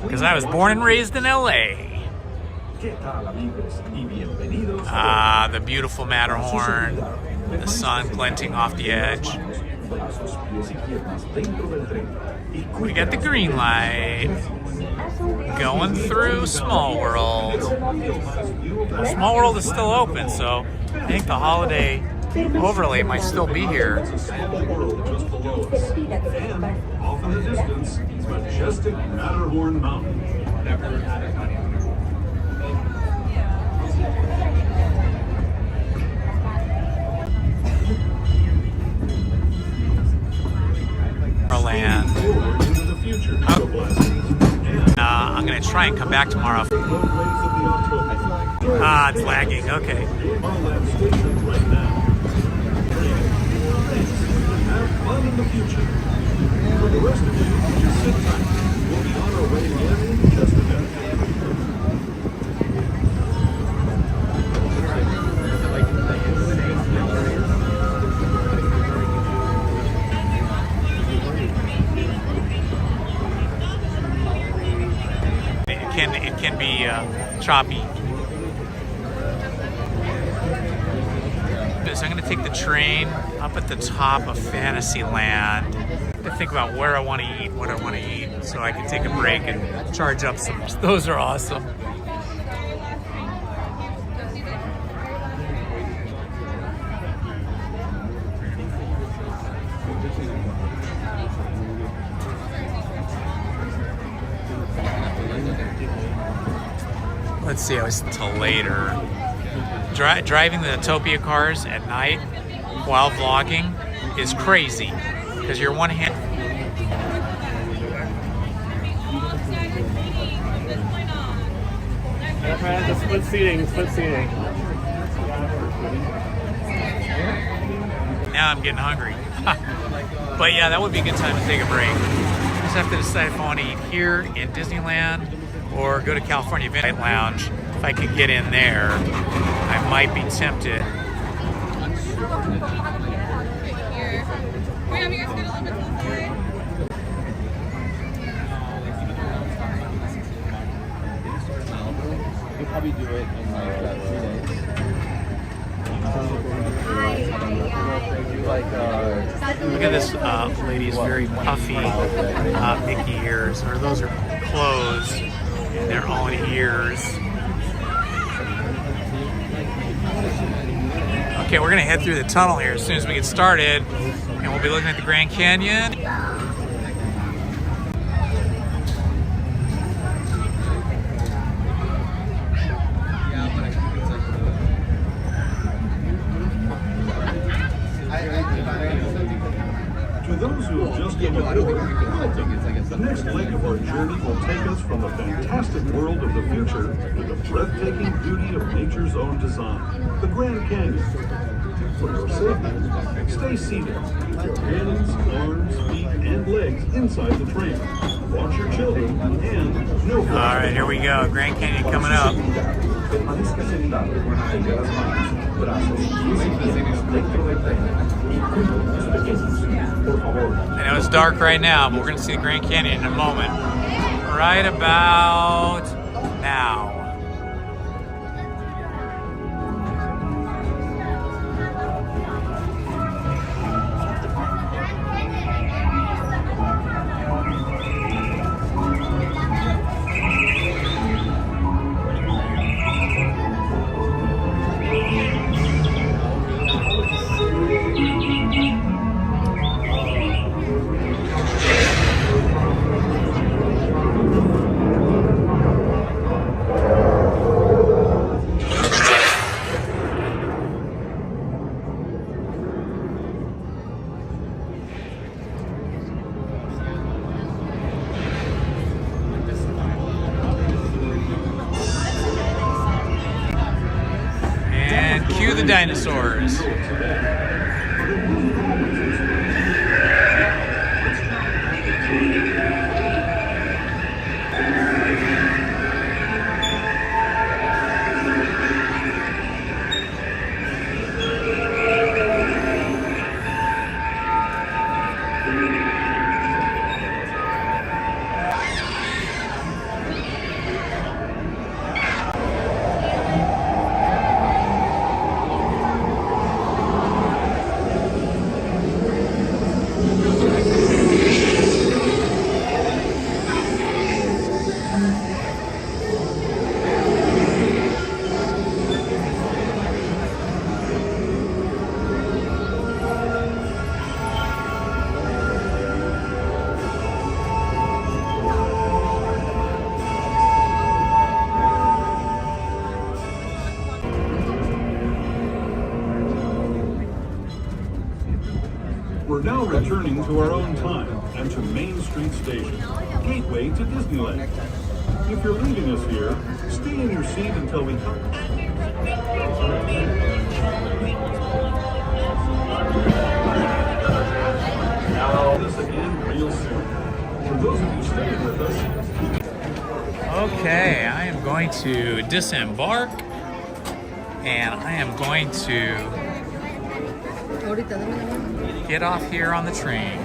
Because I was born and raised in LA. The beautiful Matterhorn, the sun glinting off the edge. We got the green light going through Small World. Small World is still open, so I think the holiday overlay might still be here. And off in the distance, majestic Matterhorn Mountain. Land. I'm gonna try and come back tomorrow. It's lagging. Okay. Have fun in the future. For the rest of you, just sit tight. We'll be on our way again in just a bit. It can be choppy. So I'm going to take the train up at the top of Fantasyland to think about where I want to eat, what I want to eat, so I can take a break and charge up some. Those are awesome. Let's see, I was until later. Driving the Autopia cars at night while vlogging is crazy, because you're one hand. Split seating. Now I'm getting hungry. But yeah, that would be a good time to take a break. Just have to decide if I want to eat here in Disneyland or go to California Adventure Lounge. If I could get in there, I might be tempted. You'll probably do it in like 3 days. Look at this lady's very puffy Mickey ears, or those are clothes, and they're all in ears. Okay, we're gonna head through the tunnel here as soon as we get started, and we'll be looking at the Grand Canyon. To those who have just come aboard, welcome. The next leg of our journey will take us from the fantastic world of the future to the breathtaking beauty of nature's own design, the Grand Canyon. For your safety, stay seated. Your hands, arms, feet, and legs inside the train. Watch your children and no. All right, here we go. Grand Canyon coming up. I know it's dark right now, but we're going to see the Grand Canyon in a moment. Right about now. Cue the dinosaurs. We're now returning to our own time and to Main Street Station, gateway to Disneyland. If you're leaving us here, stay in your seat until we come. Now, this again real soon. For those of you staying with us. Okay, I am going to disembark, and I am going to get off here on the train.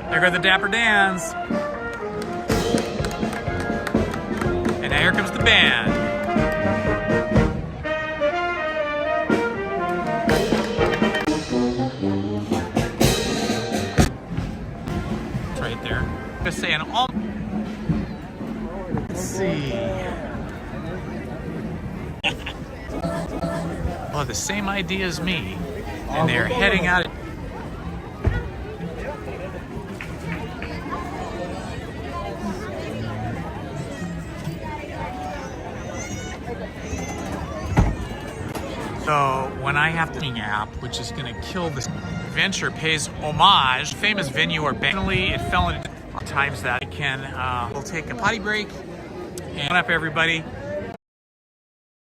There go the Dapper Dans. And now here comes the band. It's right there. Just saying all. Let's see. Well, the same idea as me, and they're heading out. So when I have the app, which is going to kill this adventure, pays homage, famous venue or finally it fell into times that I can. We'll take a potty break. And up everybody.